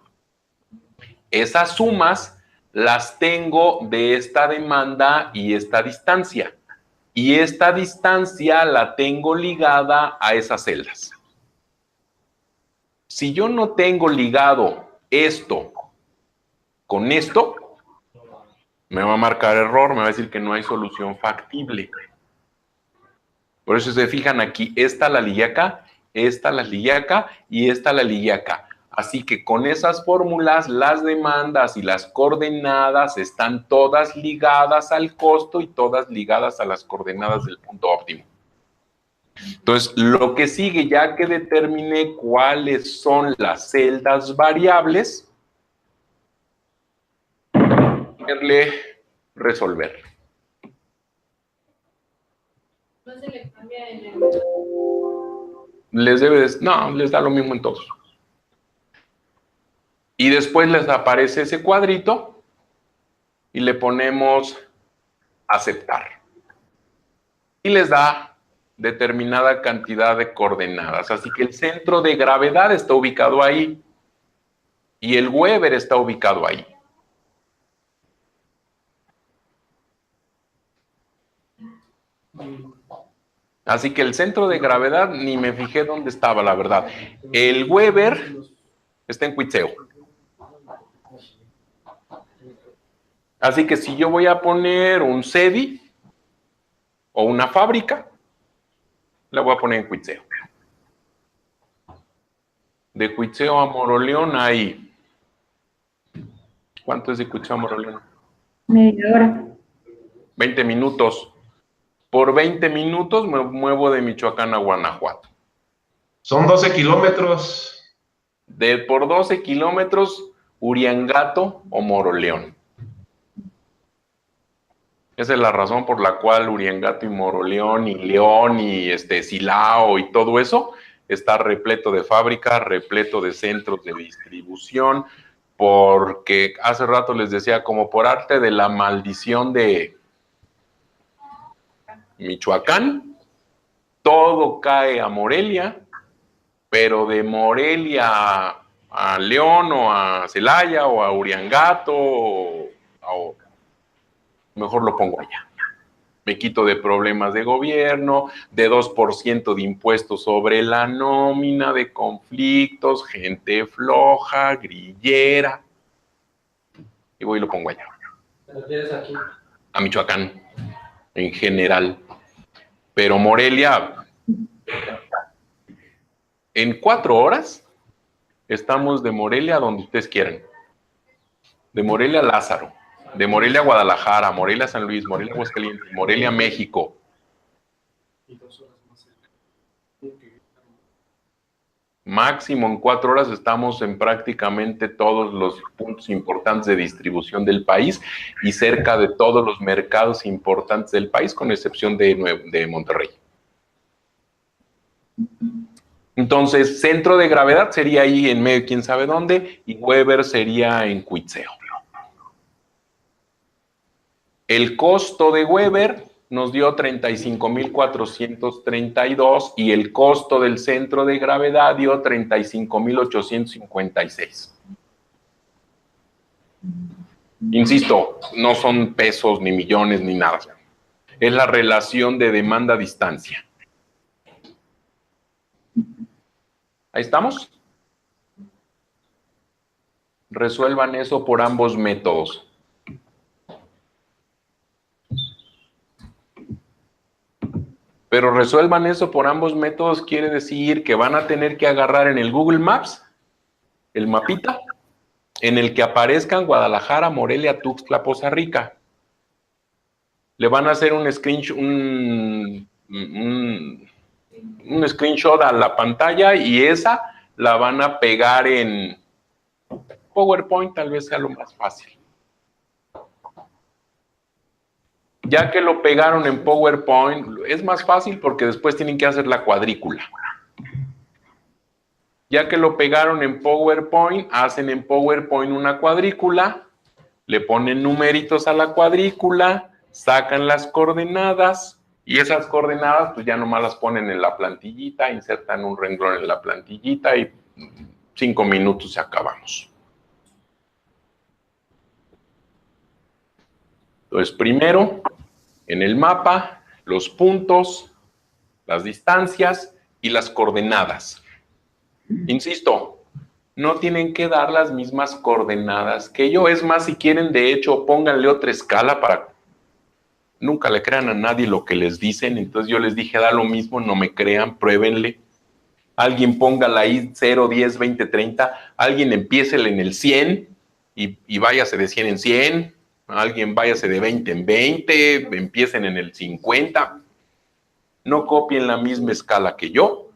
Esas sumas las tengo de esta demanda y esta distancia. Y esta distancia la tengo ligada a esas celdas. Si yo no tengo ligado esto con esto, me va a marcar error, me va a decir que no hay solución factible. Por eso se fijan aquí, esta la ligué acá, esta la ligué acá y esta la ligué acá. Así que con esas fórmulas, las demandas y las coordenadas están todas ligadas al costo y todas ligadas a las coordenadas del punto óptimo. Entonces, lo que sigue, ya que determiné cuáles son las celdas variables, resolver. No se le cambia en el... No, les da lo mismo en todos. Y después les aparece ese cuadrito y le ponemos aceptar. Y les da determinada cantidad de coordenadas. Así que el centro de gravedad está ubicado ahí y el Weber está ubicado ahí. Así que el centro de gravedad ni me fijé dónde estaba, la verdad. El Weber está en Cuitzeo. Así que si yo voy a poner un CEDI o una fábrica, la voy a poner en Cuitzeo. De Cuitzeo a Moroleón hay... ¿Cuánto es de Cuitzeo a Moroleón? Media hora. 20 minutos. Por 20 minutos me muevo de Michoacán a Guanajuato. Son 12 kilómetros. Por 12 kilómetros, Uriangato o Moroleón. Esa es la razón por la cual Uriangato y Moroleón y León y Silao y todo eso está repleto de fábricas, repleto de centros de distribución, porque hace rato les decía, como por arte de la maldición de Michoacán, todo cae a Morelia, pero de Morelia a León o a Celaya o a Uriangato, o mejor lo pongo allá. Me quito de problemas de gobierno, de 2% de impuestos sobre la nómina, de conflictos, gente floja, grillera. Y voy y lo pongo allá. ¿Lo quieres aquí? A Michoacán, en general. Pero Morelia, en 4 horas, estamos de Morelia a donde ustedes quieran. De Morelia a Lázaro. De Morelia a Guadalajara, Morelia a San Luis, Morelia a Aguascalientes, Morelia a México. Máximo en 4 horas estamos en prácticamente todos los puntos importantes de distribución del país y cerca de todos los mercados importantes del país, con excepción de Monterrey. Entonces, centro de gravedad sería ahí en medio, quién sabe dónde, y Weber sería en Cuitzeo. El costo de Weber nos dio 35,432 y el costo del centro de gravedad dio 35,856. Insisto, no son pesos, ni millones, ni nada. Es la relación de demanda-distancia. ¿Ahí estamos? Resuelvan eso por ambos métodos. Pero resuelvan eso por ambos métodos quiere decir que van a tener que agarrar en el Google Maps el mapita en el que aparezcan Guadalajara, Morelia, Tuxtla, Poza Rica. le van a hacer un screenshot a la pantalla y esa la van a pegar en PowerPoint, tal vez sea lo más fácil. Ya que lo pegaron en PowerPoint, es más fácil porque después tienen que hacer la cuadrícula. Ya que lo pegaron en PowerPoint, hacen en PowerPoint una cuadrícula, le ponen numeritos a la cuadrícula, sacan las coordenadas y esas coordenadas pues ya nomás las ponen en la plantillita, insertan un renglón en la plantillita y 5 minutos y acabamos. Entonces, primero, en el mapa, los puntos, las distancias y las coordenadas. Insisto, no tienen que dar las mismas coordenadas que yo. Es más, si quieren, de hecho, pónganle otra escala para... Nunca le crean a nadie lo que les dicen. Entonces yo les dije, da lo mismo, no me crean, pruébenle. Alguien póngala ahí 0, 10, 20, 30. Alguien empiécele en el 100 y váyase de 100 en 100. Alguien váyase de 20 en 20. Empiecen en el 50. No copien la misma escala que yo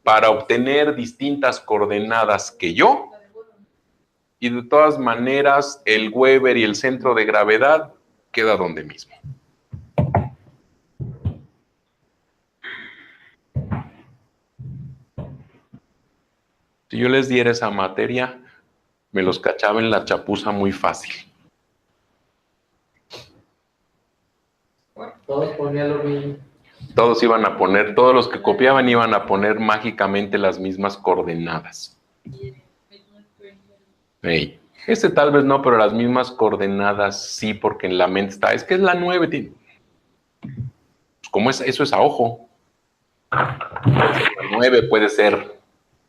para obtener distintas coordenadas que yo. Y de todas maneras, el Weber y el centro de gravedad queda donde mismo. Si yo les diera esa materia, me los cachaba en la chapuza muy fácil. Todos ponían lo mismo. Todos iban a poner, todos los que copiaban iban a poner mágicamente las mismas coordenadas. Hey, este tal vez no, pero las mismas coordenadas sí, porque en la mente está, es que es la 9. Pues como es, eso es a ojo. La 9 puede ser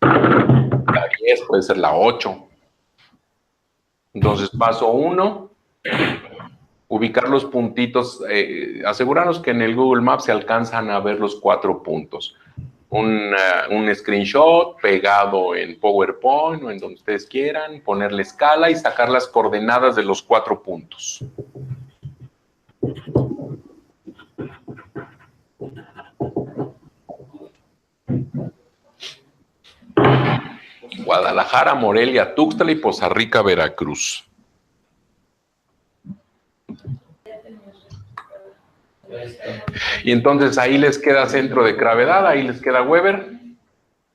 la 10, puede ser la 8. Entonces, paso 1, ubicar los puntitos, asegurarnos que en el Google Maps se alcanzan a ver los 4 puntos. Un screenshot pegado en PowerPoint o en donde ustedes quieran, ponerle escala y sacar las coordenadas de los 4 puntos. Guadalajara, Morelia, Tuxtla y Poza Rica, Veracruz. Y entonces ahí les queda centro de gravedad, ahí les queda Weber.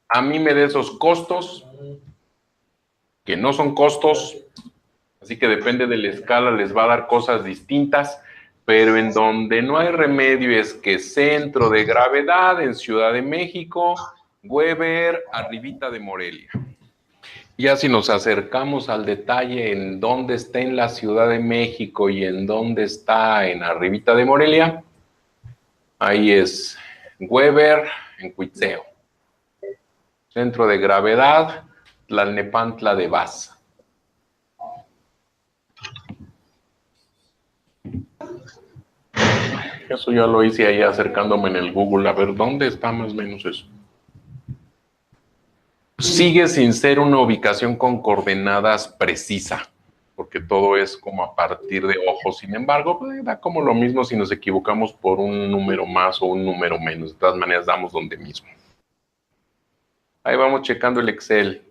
A mí me da esos costos, que no son costos, así que depende de la escala, les va a dar cosas distintas, pero en donde no hay remedio es que centro de gravedad en Ciudad de México, Weber, arribita de Morelia. Ya si nos acercamos al detalle en dónde está en la Ciudad de México y en dónde está en arribita de Morelia, ahí es Weber en Cuitzeo. Centro de gravedad, Tlalnepantla de Vaz. Eso ya lo hice ahí acercándome en el Google, a ver dónde está más o menos eso. Sigue sin ser una ubicación con coordenadas precisa, porque todo es como a partir de ojos. Sin embargo, pues, da como lo mismo si nos equivocamos por un número más o un número menos. De todas maneras, damos donde mismo. Ahí vamos checando el Excel.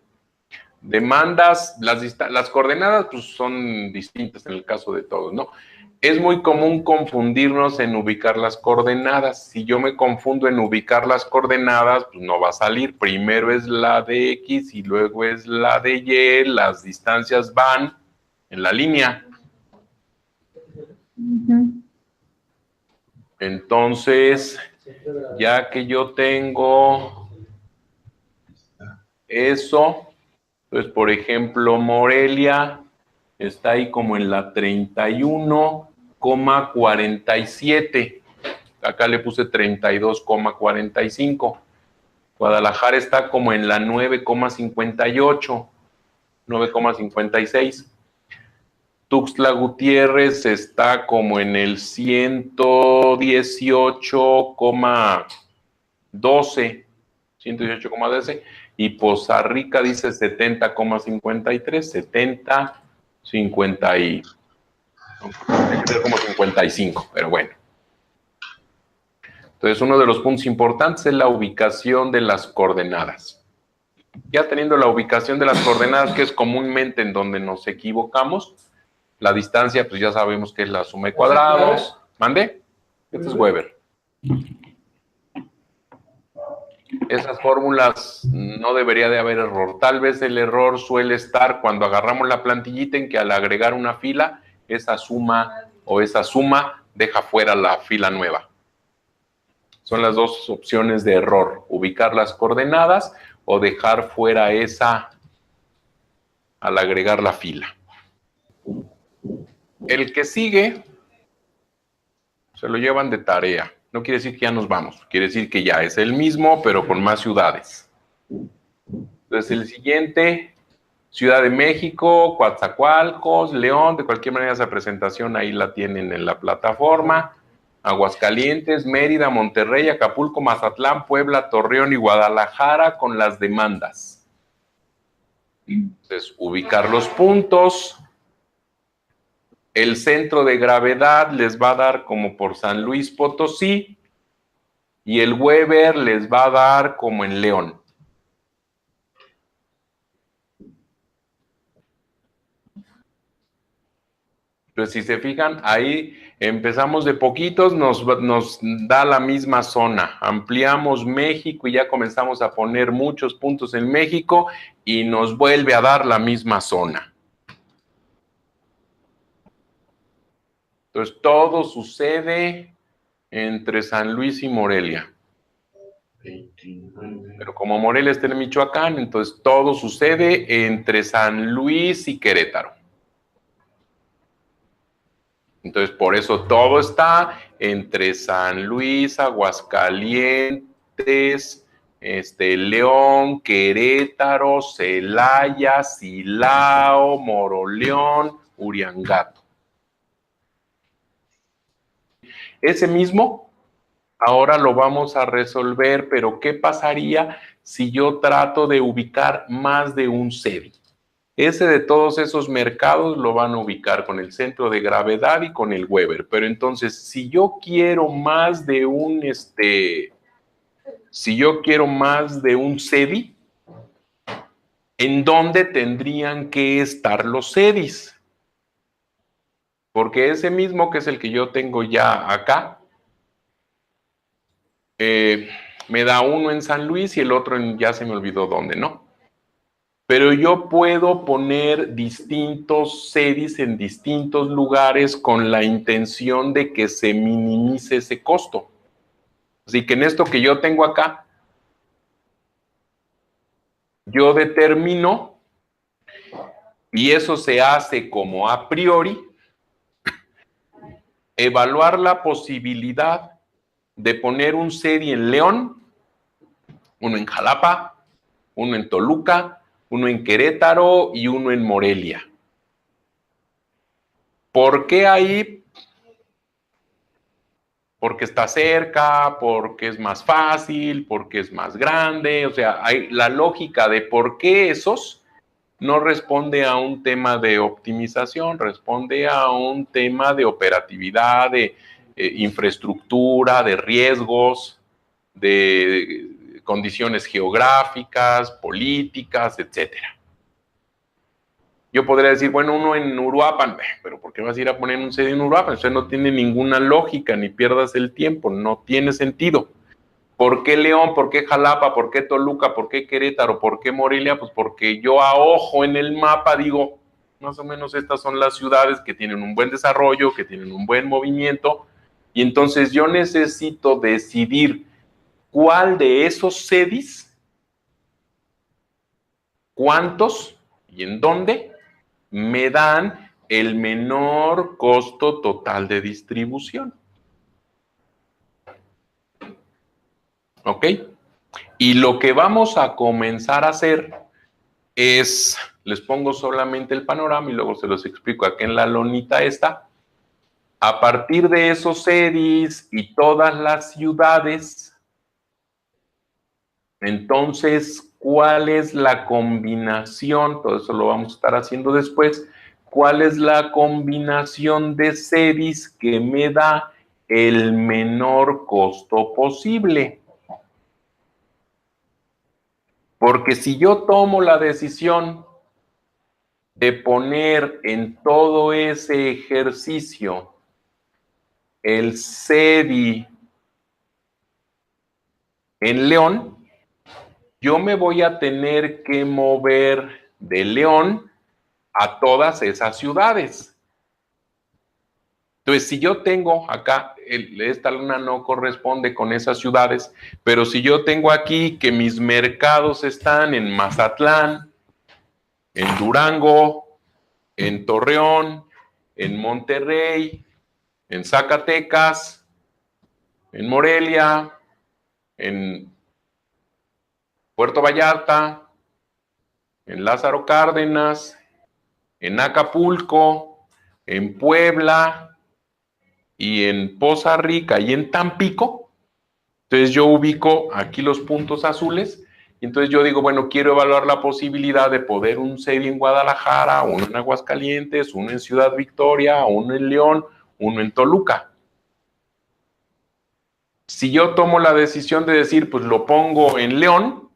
Demandas, las coordenadas pues, son distintas en el caso de todos, ¿no? Es muy común confundirnos en ubicar las coordenadas. Si yo me confundo en ubicar las coordenadas, pues no va a salir. Primero es la de X y luego es la de Y. Las distancias van en la línea. Entonces, ya que yo tengo eso, pues por ejemplo, Morelia está ahí como en la 31,47. Acá le puse 32,45. Guadalajara está como en la 9,58, 9,56. Tuxtla Gutiérrez está como en el 118,12. 118,12. Y Poza Rica dice 70,53. 70, 50 y... como 55, pero bueno, Entonces, uno de los puntos importantes es la ubicación de las coordenadas. Ya teniendo la ubicación de las coordenadas, que es comúnmente en donde nos equivocamos, la distancia, pues ya sabemos que es la suma de cuadrados. ¿Mande? Este es Weber. Esas fórmulas no debería de haber error. Tal vez el error suele estar cuando agarramos la plantillita en que al agregar una fila, esa suma deja fuera la fila nueva. Son las dos opciones de error. Ubicar las coordenadas o dejar fuera esa al agregar la fila. El que sigue se lo llevan de tarea. No quiere decir que ya nos vamos, quiere decir que ya es el mismo, pero con más ciudades. Entonces, el siguiente, Ciudad de México, Coatzacoalcos, León, de cualquier manera esa presentación ahí la tienen en la plataforma. Aguascalientes, Mérida, Monterrey, Acapulco, Mazatlán, Puebla, Torreón y Guadalajara con las demandas. Entonces, ubicar los puntos. El centro de gravedad les va a dar como por San Luis Potosí y el Weber les va a dar como en León. Entonces, si se fijan, ahí empezamos de poquitos, nos da la misma zona. Ampliamos México y ya comenzamos a poner muchos puntos en México y nos vuelve a dar la misma zona. Entonces, todo sucede entre San Luis y Morelia. Pero como Morelia está en Michoacán, entonces todo sucede entre San Luis y Querétaro. Entonces, por eso todo está entre San Luis, Aguascalientes, León, Querétaro, Celaya, Silao, Moroleón, Uriangato. Ese mismo, ahora lo vamos a resolver, pero ¿qué pasaría si yo trato de ubicar más de un CEDI? Ese de todos esos mercados lo van a ubicar con el centro de gravedad y con el Weber. Pero entonces, si yo quiero más de un, CEDI, ¿en dónde tendrían que estar los CEDIs? Porque ese mismo, que es el que yo tengo ya acá, me da uno en San Luis y el otro ya se me olvidó dónde, ¿no? Pero yo puedo poner distintos CEDIs en distintos lugares con la intención de que se minimice ese costo. Así que en esto que yo tengo acá, yo determino, y eso se hace como a priori, evaluar la posibilidad de poner un CEDI en León, uno en Jalapa, uno en Toluca, uno en Querétaro y uno en Morelia. ¿Por qué ahí? Porque está cerca, porque es más fácil, porque es más grande. O sea, la lógica de por qué esos no responde a un tema de optimización, responde a un tema de operatividad, de infraestructura, de riesgos, de condiciones geográficas, políticas, etcétera. Yo podría decir, bueno, uno en Uruapan, pero ¿por qué vas a ir a poner un CEDI en Uruapan? Eso no tiene ninguna lógica, ni pierdas el tiempo, no tiene sentido. ¿Por qué León? ¿Por qué Jalapa? ¿Por qué Toluca? ¿Por qué Querétaro? ¿Por qué Morelia? Pues porque yo a ojo en el mapa digo, más o menos estas son las ciudades que tienen un buen desarrollo, que tienen un buen movimiento, y entonces yo necesito decidir cuál de esos CEDIs, cuántos y en dónde me dan el menor costo total de distribución. ¿Ok? Y lo que vamos a comenzar a hacer es, les pongo solamente el panorama y luego se los explico aquí en la lonita esta. A partir de esos CEDIs y todas las ciudades, entonces, ¿cuál es la combinación? Todo eso lo vamos a estar haciendo después. ¿Cuál es la combinación de CEDIs que me da el menor costo posible. Porque si yo tomo la decisión de poner en todo ese ejercicio el CEDI en León, yo me voy a tener que mover de León a todas esas ciudades. Entonces, si yo tengo acá, esta luna no corresponde con esas ciudades, pero si yo tengo aquí que mis mercados están en Mazatlán, en Durango, en Torreón, en Monterrey, en Zacatecas, en Morelia, en Puerto Vallarta, en Lázaro Cárdenas, en Acapulco, en Puebla y en Poza Rica y en Tampico. Entonces yo ubico aquí los puntos azules y entonces yo digo, bueno, quiero evaluar la posibilidad de poder un CEDI en Guadalajara, uno en Aguascalientes, uno en Ciudad Victoria, uno en León, uno en Toluca. Si yo tomo la decisión de decir, pues lo pongo en León,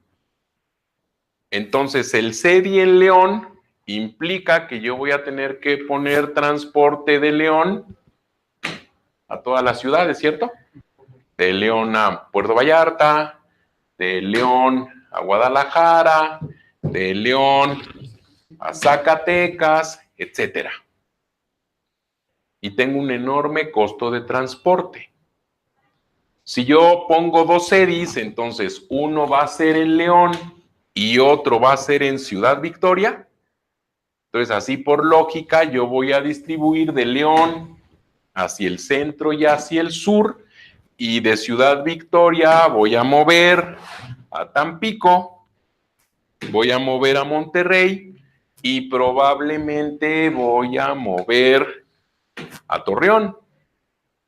entonces el CEDI en León implica que yo voy a tener que poner transporte de León a todas las ciudades, ¿cierto? De León a Puerto Vallarta, de León a Guadalajara, de León a Zacatecas, etcétera. Y tengo un enorme costo de transporte. Si yo pongo dos CEDIs, entonces uno va a ser en León y otro va a ser en Ciudad Victoria. Entonces, así por lógica, yo voy a distribuir de León hacia el centro y hacia el sur, y de Ciudad Victoria voy a mover a Tampico, voy a mover a Monterrey y probablemente voy a mover a Torreón.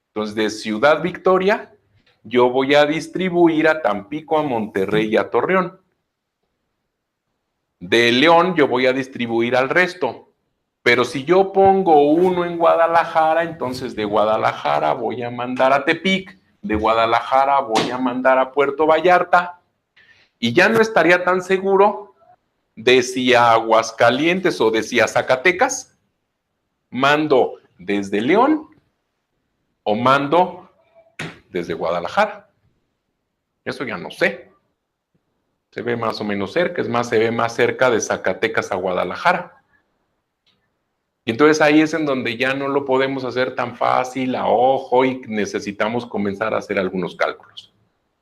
Entonces, de Ciudad Victoria, yo voy a distribuir a Tampico, a Monterrey y a Torreón. De León, yo voy a distribuir al resto. Pero si yo pongo uno en Guadalajara, entonces de Guadalajara voy a mandar a Tepic, de Guadalajara voy a mandar a Puerto Vallarta, y ya no estaría tan seguro de si a Aguascalientes o de si a Zacatecas mando desde León o mando desde Guadalajara. Eso ya no sé. Se ve más o menos cerca, es más, se ve más cerca de Zacatecas a Guadalajara. Y entonces ahí es en donde ya no lo podemos hacer tan fácil a ojo y necesitamos comenzar a hacer algunos cálculos.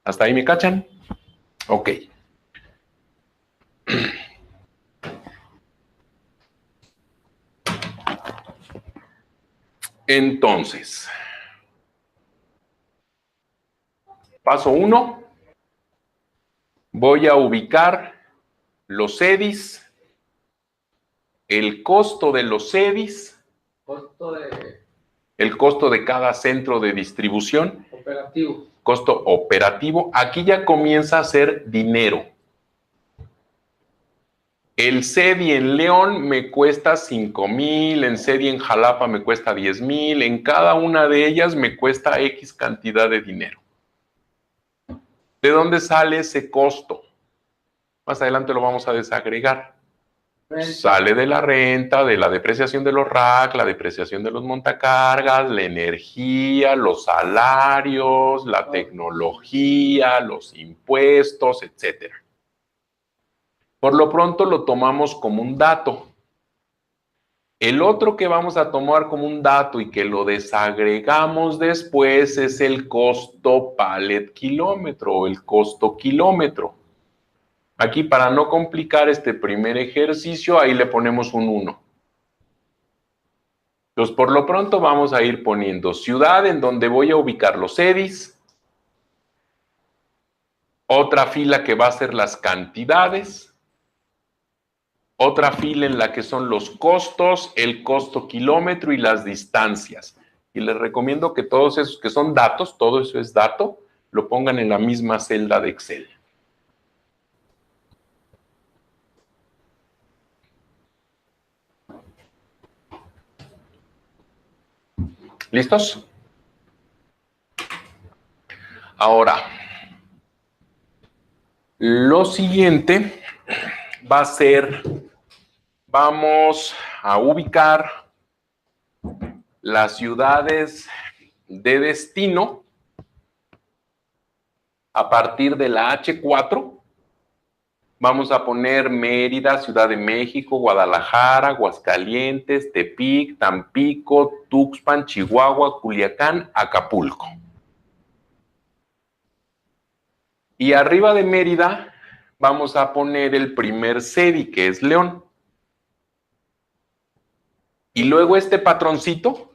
¿Hasta ahí me cachan? Ok. Entonces, paso 1, voy a ubicar los CEDIs, el costo de los CEDIs, el costo de cada centro de distribución, Operativo. costo operativo. Aquí ya comienza a ser dinero. El CEDI en León me cuesta 5,000, en CEDI en Jalapa me cuesta 10,000, en cada una de ellas me cuesta X cantidad de dinero. ¿De dónde sale ese costo? Más adelante lo vamos a desagregar. Sale de la renta, de la depreciación de los RAC, la depreciación de los montacargas, la energía, los salarios, la tecnología, los impuestos, etcétera. Por lo pronto lo tomamos como un dato. El otro que vamos a tomar como un dato y que lo desagregamos después es el costo pallet kilómetro o el costo kilómetro. Aquí, para no complicar este primer ejercicio, ahí le ponemos un 1. Entonces, por lo pronto vamos a ir poniendo ciudad en donde voy a ubicar los CEDIs, otra fila que va a ser las cantidades, otra fila en la que son los costos, el costo kilómetro y las distancias. Y les recomiendo que todos esos que son datos, todo eso es dato, lo pongan en la misma celda de Excel. ¿Listos? Ahora, lo siguiente va a ser, vamos a ubicar las ciudades de destino a partir de la H4. Vamos a poner Mérida, Ciudad de México, Guadalajara, Aguascalientes, Tepic, Tampico, Tuxpan, Chihuahua, Culiacán, Acapulco. Y arriba de Mérida vamos a poner el primer CEDI, que es León. Y luego este patroncito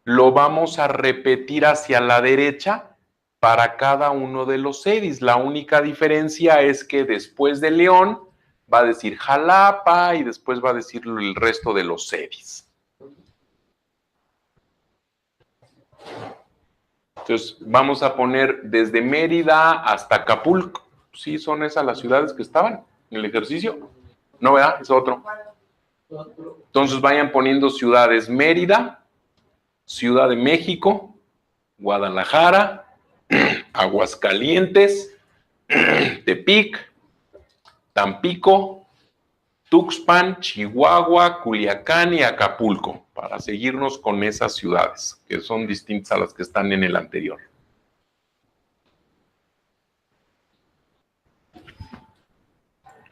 lo vamos a repetir hacia la derecha para cada uno de los CEDIs. La única diferencia es que después de León va a decir Jalapa y después va a decir el resto de los CEDIs. Entonces vamos a poner desde Mérida hasta Acapulco. ¿Sí son esas las ciudades que estaban en el ejercicio? No, ¿verdad? Es otro. Entonces vayan poniendo ciudades: Mérida, Ciudad de México, Guadalajara, Aguascalientes, Tepic, Tampico, Tuxpan, Chihuahua, Culiacán y Acapulco, para seguirnos con esas ciudades, que son distintas a las que están en el anterior.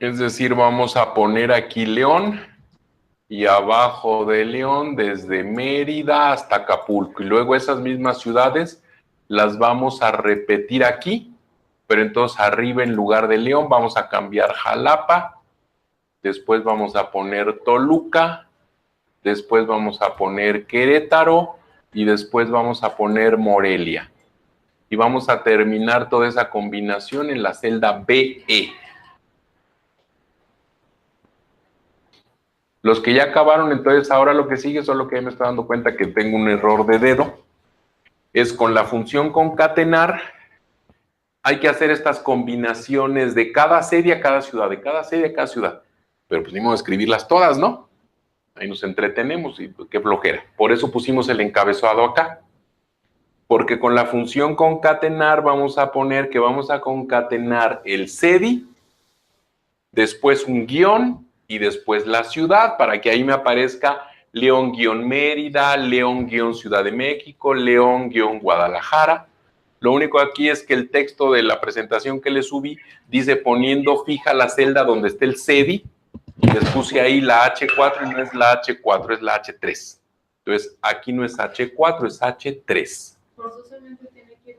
Es decir, vamos a poner aquí León y abajo de León desde Mérida hasta Acapulco. Y luego esas mismas ciudades las vamos a repetir aquí, pero entonces arriba en lugar de León vamos a cambiar Jalapa, después vamos a poner Toluca, después vamos a poner Querétaro y después vamos a poner Morelia. Y vamos a terminar toda esa combinación en la celda BE. Los que ya acabaron, entonces ahora lo que sigue, solo que me estoy dando cuenta que tengo un error de dedo, es con la función concatenar. Hay que hacer estas combinaciones de cada serie a cada ciudad, de cada serie a cada ciudad. Pero pues ni modo de escribirlas todas, ¿no? Ahí nos entretenemos y pues, qué flojera. Por eso pusimos el encabezado acá. Porque con la función concatenar vamos a poner que vamos a concatenar el CEDI, después un guión y después la ciudad, para que ahí me aparezca León-Mérida, León-Ciudad de México, León-Guadalajara. Lo único aquí es que el texto de la presentación que le subí dice poniendo fija la celda donde esté el CEDI, y les puse ahí la H4 y no es la H4, es la H3. Entonces, aquí no es H4, es H3. Forzosamente tiene que ir.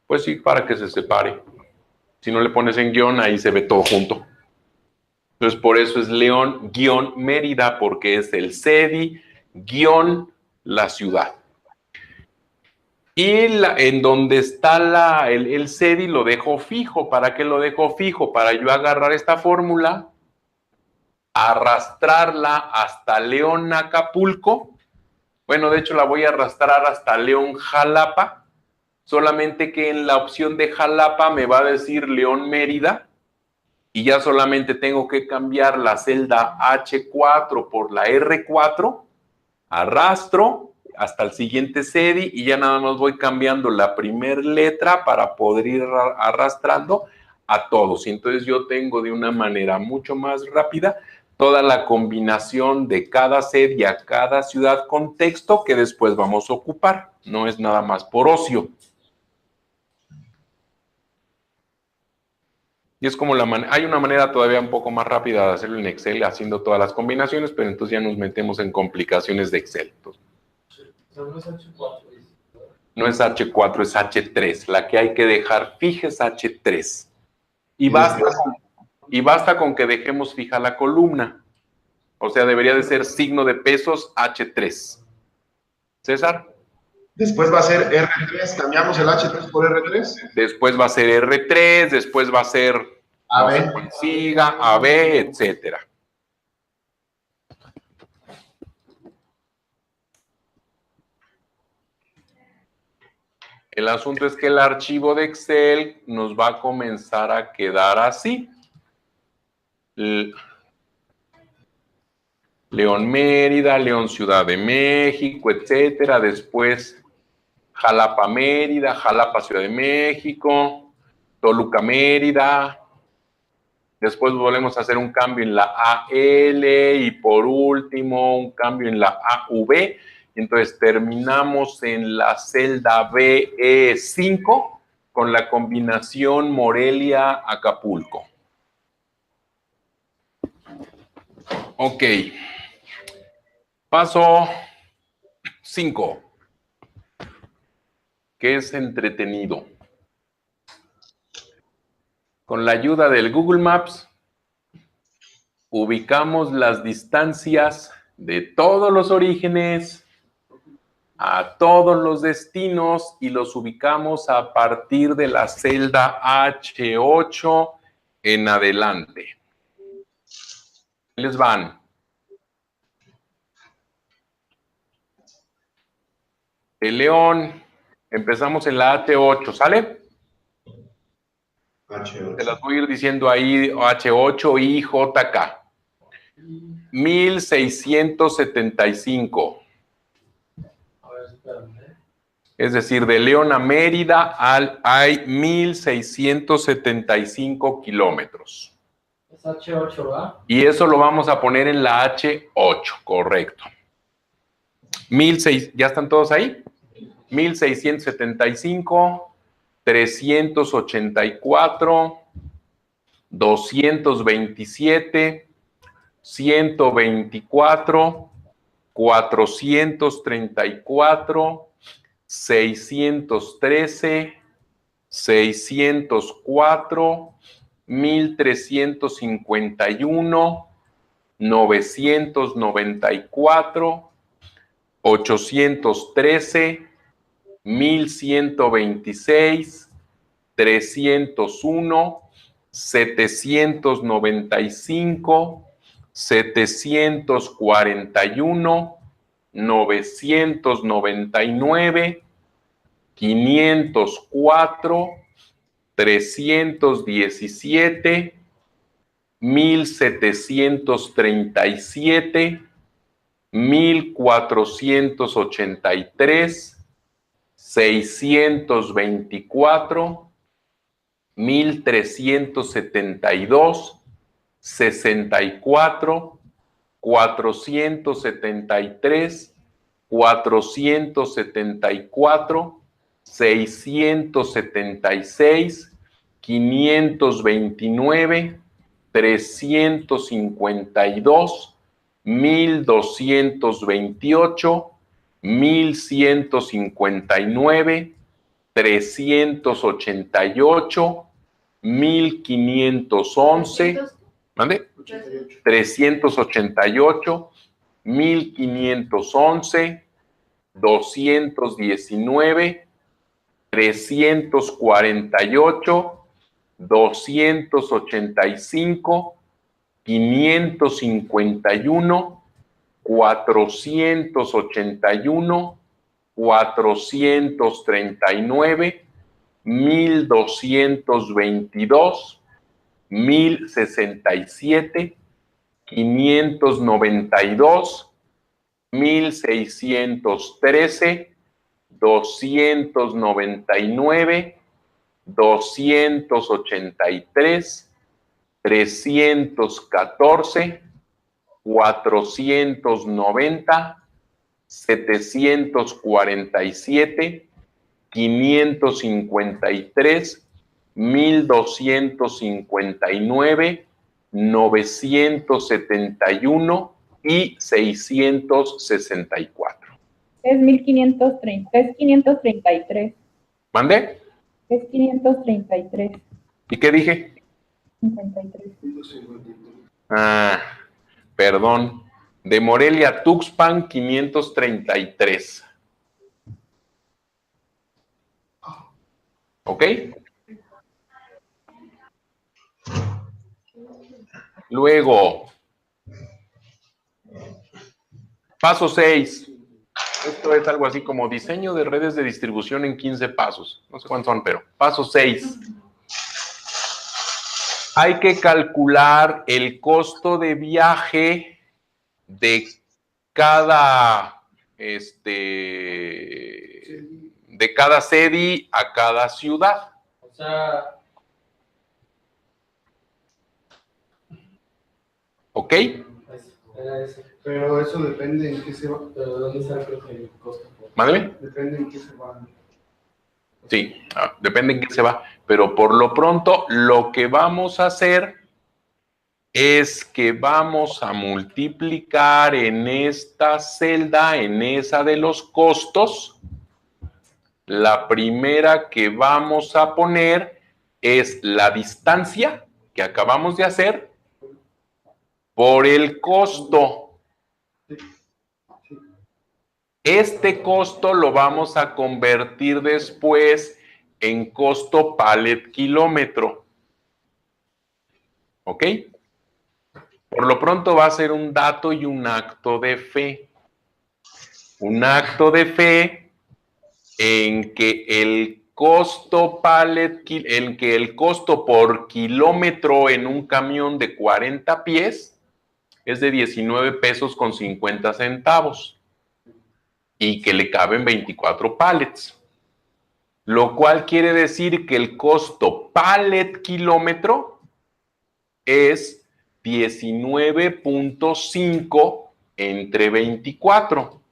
Pues sí, para que se separe. Si no le pones en guión, ahí se ve todo junto. Entonces, por eso es León-Mérida, porque es el CEDI, la ciudad. Y en donde está el CEDI lo dejo fijo. ¿Para qué lo dejo fijo? Para yo agarrar esta fórmula, arrastrarla hasta León-Acapulco. Bueno, de hecho la voy a arrastrar hasta León-Jalapa. Solamente que en la opción de Jalapa me va a decir León-Mérida. Y ya solamente tengo que cambiar la celda H4 por la R4, arrastro hasta el siguiente CEDI y ya nada más voy cambiando la primera letra para poder ir arrastrando a todos. Y entonces yo tengo de una manera mucho más rápida toda la combinación de cada CEDI a cada ciudad con texto que después vamos a ocupar. No es nada más por ocio. Y es como hay una manera todavía un poco más rápida de hacerlo en Excel, haciendo todas las combinaciones, pero entonces ya nos metemos en complicaciones de Excel. Entonces, No es H4. no es H4, es H3. La que hay que dejar fija es H3. Y basta con que dejemos fija la columna. O sea, debería de ser signo de pesos H3. ¿César? Después va a ser R3, cambiamos el H3 por R3. Después va a ser R3, después va a ser AB, siga, AB, etcétera. El asunto es que el archivo de Excel nos va a comenzar a quedar así. León Mérida, León Ciudad de México, etcétera. Después Jalapa, Mérida, Jalapa, Ciudad de México, Toluca, Mérida. Después volvemos a hacer un cambio en la AL y por último un cambio en la AV. Entonces terminamos en la celda BE5 con la combinación Morelia-Acapulco. Ok. Paso 5, que es entretenido. Con la ayuda del Google Maps, ubicamos las distancias de todos los orígenes a todos los destinos y los ubicamos a partir de la celda H8 en adelante. Ahí les van. De León, empezamos en la H8, ¿sale? H8. Te las voy a ir diciendo ahí, H8 y JK. 1675. A ver, espérame. Es decir, de León a Mérida hay 1675 kilómetros. Es H8, ¿va? Y eso lo vamos a poner en la H8, correcto. 1600, ¿ya están todos ahí? 1675, 384, 227, 124, 434, 613, 604, 1351, 994, 813, 1126, 301, 795, 741, 999, 504, 317, 1737, 1483, 624, 1372, 64, 473, 474, 676, 529, 352, 1228, 1159, 388, 1511, ¿mande? 388, 1511, 219, 348, 285, 551, 481, 439, 1222, 1067, 592, 1613, 299, 283, 314, 490, 747, 553, 1259, 971 y 664. Es 1530, es 533. ¿Mande? Es 533. ¿Y qué dije? 53. Ah, perdón. De Morelia a Tuxpan, 533. ¿Ok? Luego, paso 6. Esto es algo así como diseño de redes de distribución en 15 pasos. No sé cuántos son, pero paso 6. Hay que calcular el costo de viaje de cada de cada CEDI a cada ciudad. O sea, ¿Ok? era ese. Pero eso depende en qué se va. Pero ¿dónde está el costo? Mándeme. Depende en qué se va. Sí, depende en qué se va. Pero por lo pronto, lo que vamos a hacer es que vamos a multiplicar en esta celda, en esa de los costos. La primera que vamos a poner es la distancia que acabamos de hacer por el costo. Este costo lo vamos a convertir después en costo pallet kilómetro. ¿Ok? Por lo pronto va a ser un dato y un acto de fe. Un acto de fe en que el costo pallet, en que el costo por kilómetro en un camión de 40 pies es de 19 pesos con 50 centavos y que le caben 24 pallets. Lo cual quiere decir que el costo pallet kilómetro es 19.5 entre 24.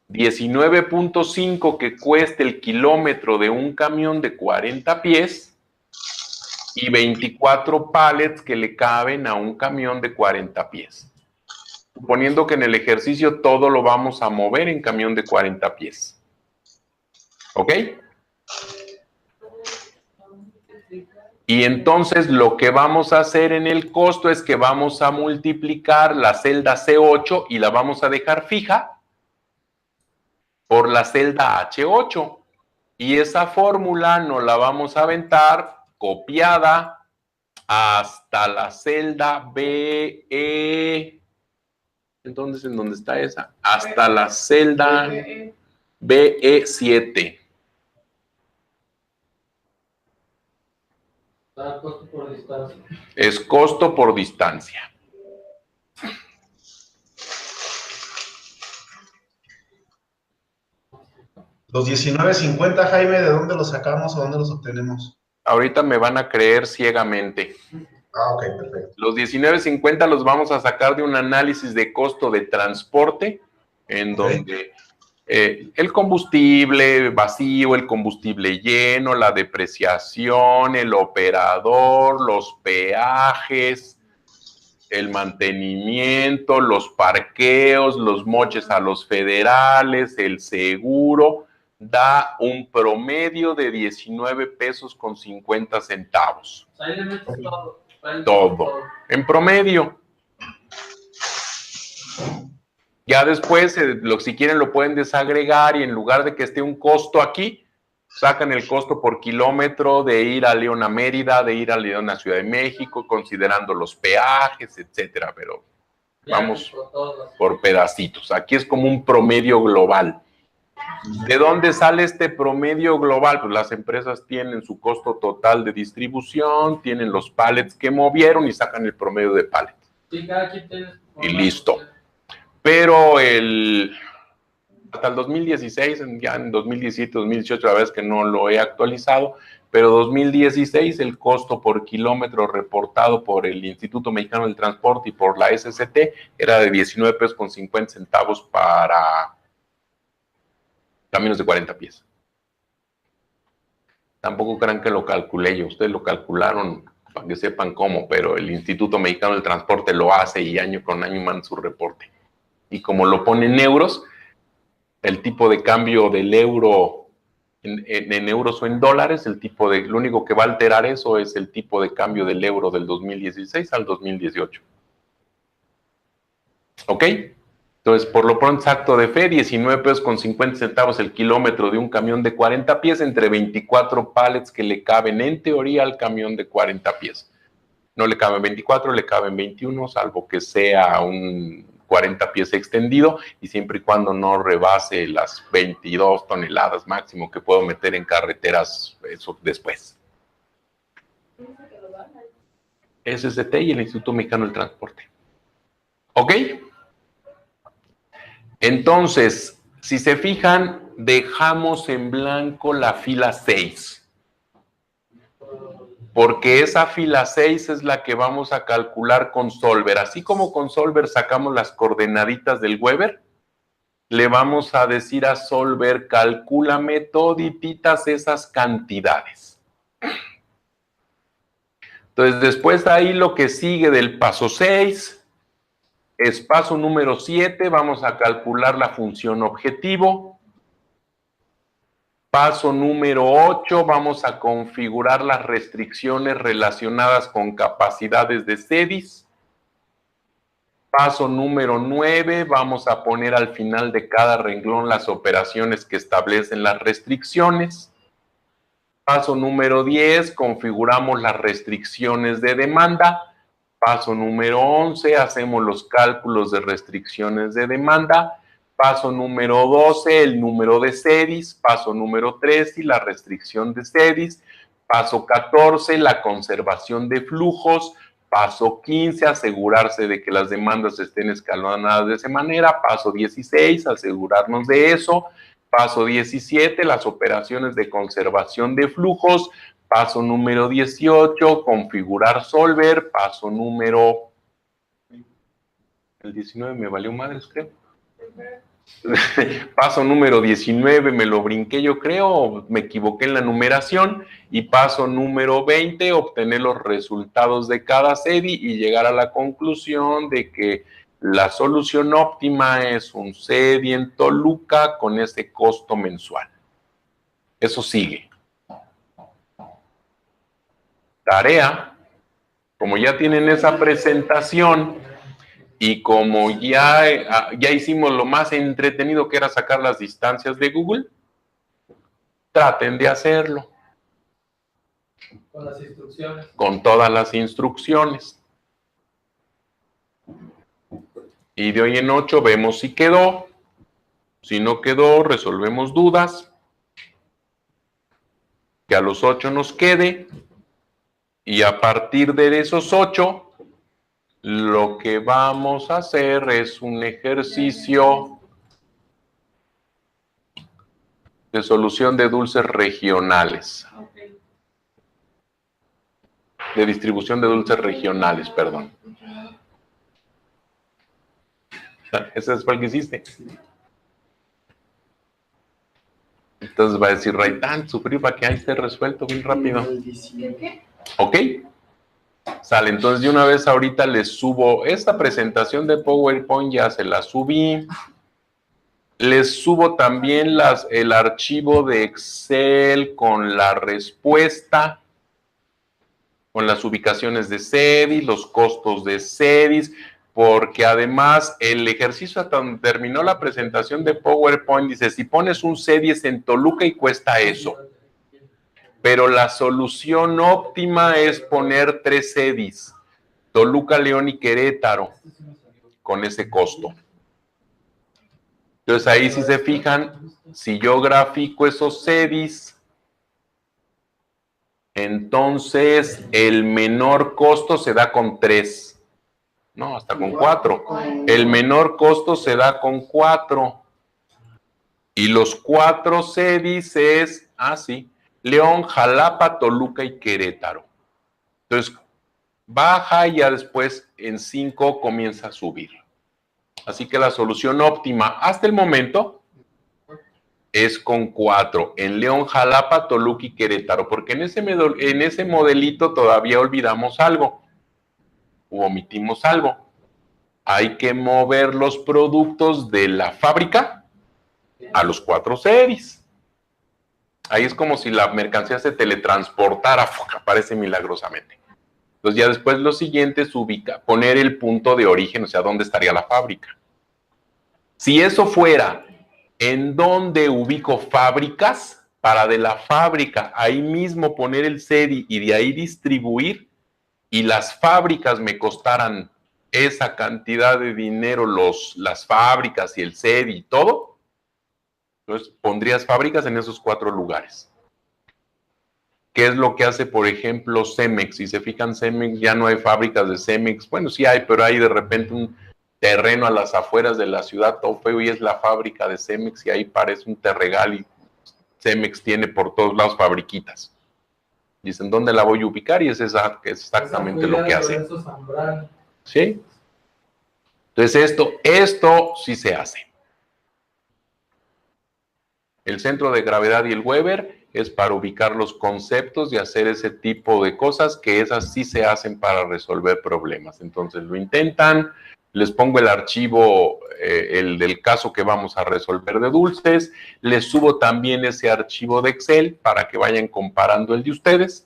19.5 que cueste el kilómetro de un camión de 40 pies y 24 pallets que le caben a un camión de 40 pies. Suponiendo que en el ejercicio todo lo vamos a mover en camión de 40 pies. ¿Ok? Y entonces lo que vamos a hacer en el costo es que vamos a multiplicar la celda C8 y la vamos a dejar fija por la celda H8. Y esa fórmula nos la vamos a aventar copiada hasta la celda BE. Entonces, ¿en dónde está esa? Hasta la celda BE7. Costo por distancia. Es costo por distancia. Los 19.50, Jaime, ¿de dónde los sacamos o dónde los obtenemos? Ahorita me van a creer ciegamente. Ah, ok, perfecto. Los 19.50 los vamos a sacar de un análisis de costo de transporte, en donde el combustible vacío, el combustible lleno, la depreciación, el operador, los peajes, el mantenimiento, los parqueos, los moches a los federales, el seguro, da un promedio de 19 pesos con 50 centavos. O sea, ahí le metes todo. Todo. En promedio. Ya después, si quieren, lo pueden desagregar y en lugar de que esté un costo aquí, sacan el costo por kilómetro de ir a León a Mérida, de ir a León a Ciudad de México, considerando los peajes, etcétera. Pero vamos por pedacitos. Aquí es como un promedio global. ¿De dónde sale este promedio global? Pues las empresas tienen su costo total de distribución, tienen los pallets que movieron y sacan el promedio de pallets. Sí, cada quien tiene. Y listo. Pero hasta el 2016, ya en 2017, 2018, la verdad es que no lo he actualizado, pero 2016 el costo por kilómetro reportado por el Instituto Mexicano del Transporte y por la SCT era de 19 pesos con 50 centavos para camiones de 40 pies. Tampoco crean que lo calculé yo, ustedes lo calcularon para que sepan cómo, pero el Instituto Mexicano del Transporte lo hace y año con año manda su reporte. Y como lo pone en euros, el tipo de cambio del euro en euros o en dólares, lo único que va a alterar eso es el tipo de cambio del euro del 2016 al 2018. ¿Ok? Entonces, por lo pronto, acto de fe, 19 pesos con 50 centavos el kilómetro de un camión de 40 pies entre 24 pallets que le caben en teoría al camión de 40 pies. No le caben 24, le caben 21, salvo que sea un 40 pies extendido y siempre y cuando no rebase las 22 toneladas máximo que puedo meter en carreteras eso después. SCT y el Instituto Mexicano del Transporte. ¿Ok? Entonces, si se fijan, dejamos en blanco la fila 6. Porque esa fila 6 es la que vamos a calcular con Solver. Así como con Solver sacamos las coordenaditas del Weber, le vamos a decir a Solver, calcúlame todititas esas cantidades. Entonces, después de ahí lo que sigue del paso 6 es paso número 7, vamos a calcular la función objetivo. Paso número 8, vamos a configurar las restricciones relacionadas con capacidades de SEDIS. Paso número 9, vamos a poner al final de cada renglón las operaciones que establecen las restricciones. Paso número 10, configuramos las restricciones de demanda. Paso número 11, hacemos los cálculos de restricciones de demanda. Paso número 12, el número de SEDIS. Paso número 13, la restricción de SEDIS. Paso 14, la conservación de flujos. Paso 15, asegurarse de que las demandas estén escalonadas de esa manera. Paso 16, asegurarnos de eso. Paso 17, las operaciones de conservación de flujos. Paso número 18, configurar Solver. Paso número... El 19 me valió madres, creo. Paso número 19 me lo brinqué, yo creo, me equivoqué en la numeración. Y paso número 20, obtener los resultados de cada SEDI y llegar a la conclusión de que la solución óptima es un SEDI en Toluca con ese costo mensual. Eso sigue. Tarea, como ya tienen esa presentación y como ya hicimos lo más entretenido que era sacar las distancias de Google, traten de hacerlo. Con las instrucciones. Con todas las instrucciones. Y de hoy en 8 vemos si quedó. Si no quedó, resolvemos dudas. Que a los 8 nos quede. Y a partir de esos 8, lo que vamos a hacer es un ejercicio de solución de dulces regionales. De distribución de dulces regionales, perdón. ¿Ese es el que hiciste? Entonces va a decir, Raitán, sufrir para que ahí esté resuelto bien rápido. ¿Qué? ¿Ok? Sale, entonces de una vez ahorita les subo esta presentación de PowerPoint, ya se la subí. Les subo también el archivo de Excel con la respuesta, con las ubicaciones de SEDIS, los costos de SEDIS, porque además el ejercicio hasta donde terminó la presentación de PowerPoint dice, si pones un SEDIS en Toluca y cuesta eso. Pero la solución óptima es poner 3 SEDIS, Toluca, León y Querétaro, con ese costo. Entonces ahí si se fijan, si yo grafico esos SEDIS, entonces el menor costo se da con 3. No, hasta con 4. El menor costo se da con 4. Y los 4 SEDIS es, sí, León, Jalapa, Toluca y Querétaro. Entonces, baja y ya después en 5 comienza a subir. Así que la solución óptima hasta el momento es con 4. En León, Jalapa, Toluca y Querétaro. Porque en ese modelito todavía olvidamos algo. O omitimos algo. Hay que mover los productos de la fábrica a los 4 SEDIS. Ahí es como si la mercancía se teletransportara, aparece milagrosamente. Entonces ya después lo siguiente es poner el punto de origen, o sea, dónde estaría la fábrica. Si eso fuera, ¿en dónde ubico fábricas? Para de la fábrica, ahí mismo poner el SEDI y de ahí distribuir, y las fábricas me costaran esa cantidad de dinero, las fábricas y el SEDI y todo. Entonces, pondrías fábricas en esos 4 lugares. ¿Qué es lo que hace, por ejemplo, Cemex? Si se fijan, Cemex, ya no hay fábricas de Cemex. Bueno, sí hay, pero hay de repente terreno a las afueras de la ciudad, todo feo, y es la fábrica de Cemex, y ahí parece un terregal, y Cemex tiene por todos lados fabriquitas. Dicen, ¿dónde la voy a ubicar? Y es exactamente lo que hace. ¿Sí? Entonces esto sí se hace. El centro de gravedad y el Weber es para ubicar los conceptos y hacer ese tipo de cosas, que esas sí se hacen para resolver problemas. Entonces lo intentan, les pongo el archivo, el del caso que vamos a resolver de dulces, les subo también ese archivo de Excel para que vayan comparando el de ustedes,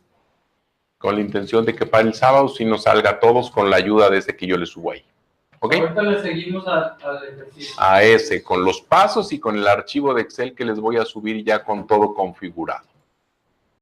con la intención de que para el sábado sí nos salga a todos con la ayuda de ese que yo les subo ahí. ¿Ok? Ahorita le seguimos al ejercicio. A ese, con los pasos y con el archivo de Excel que les voy a subir ya con todo configurado.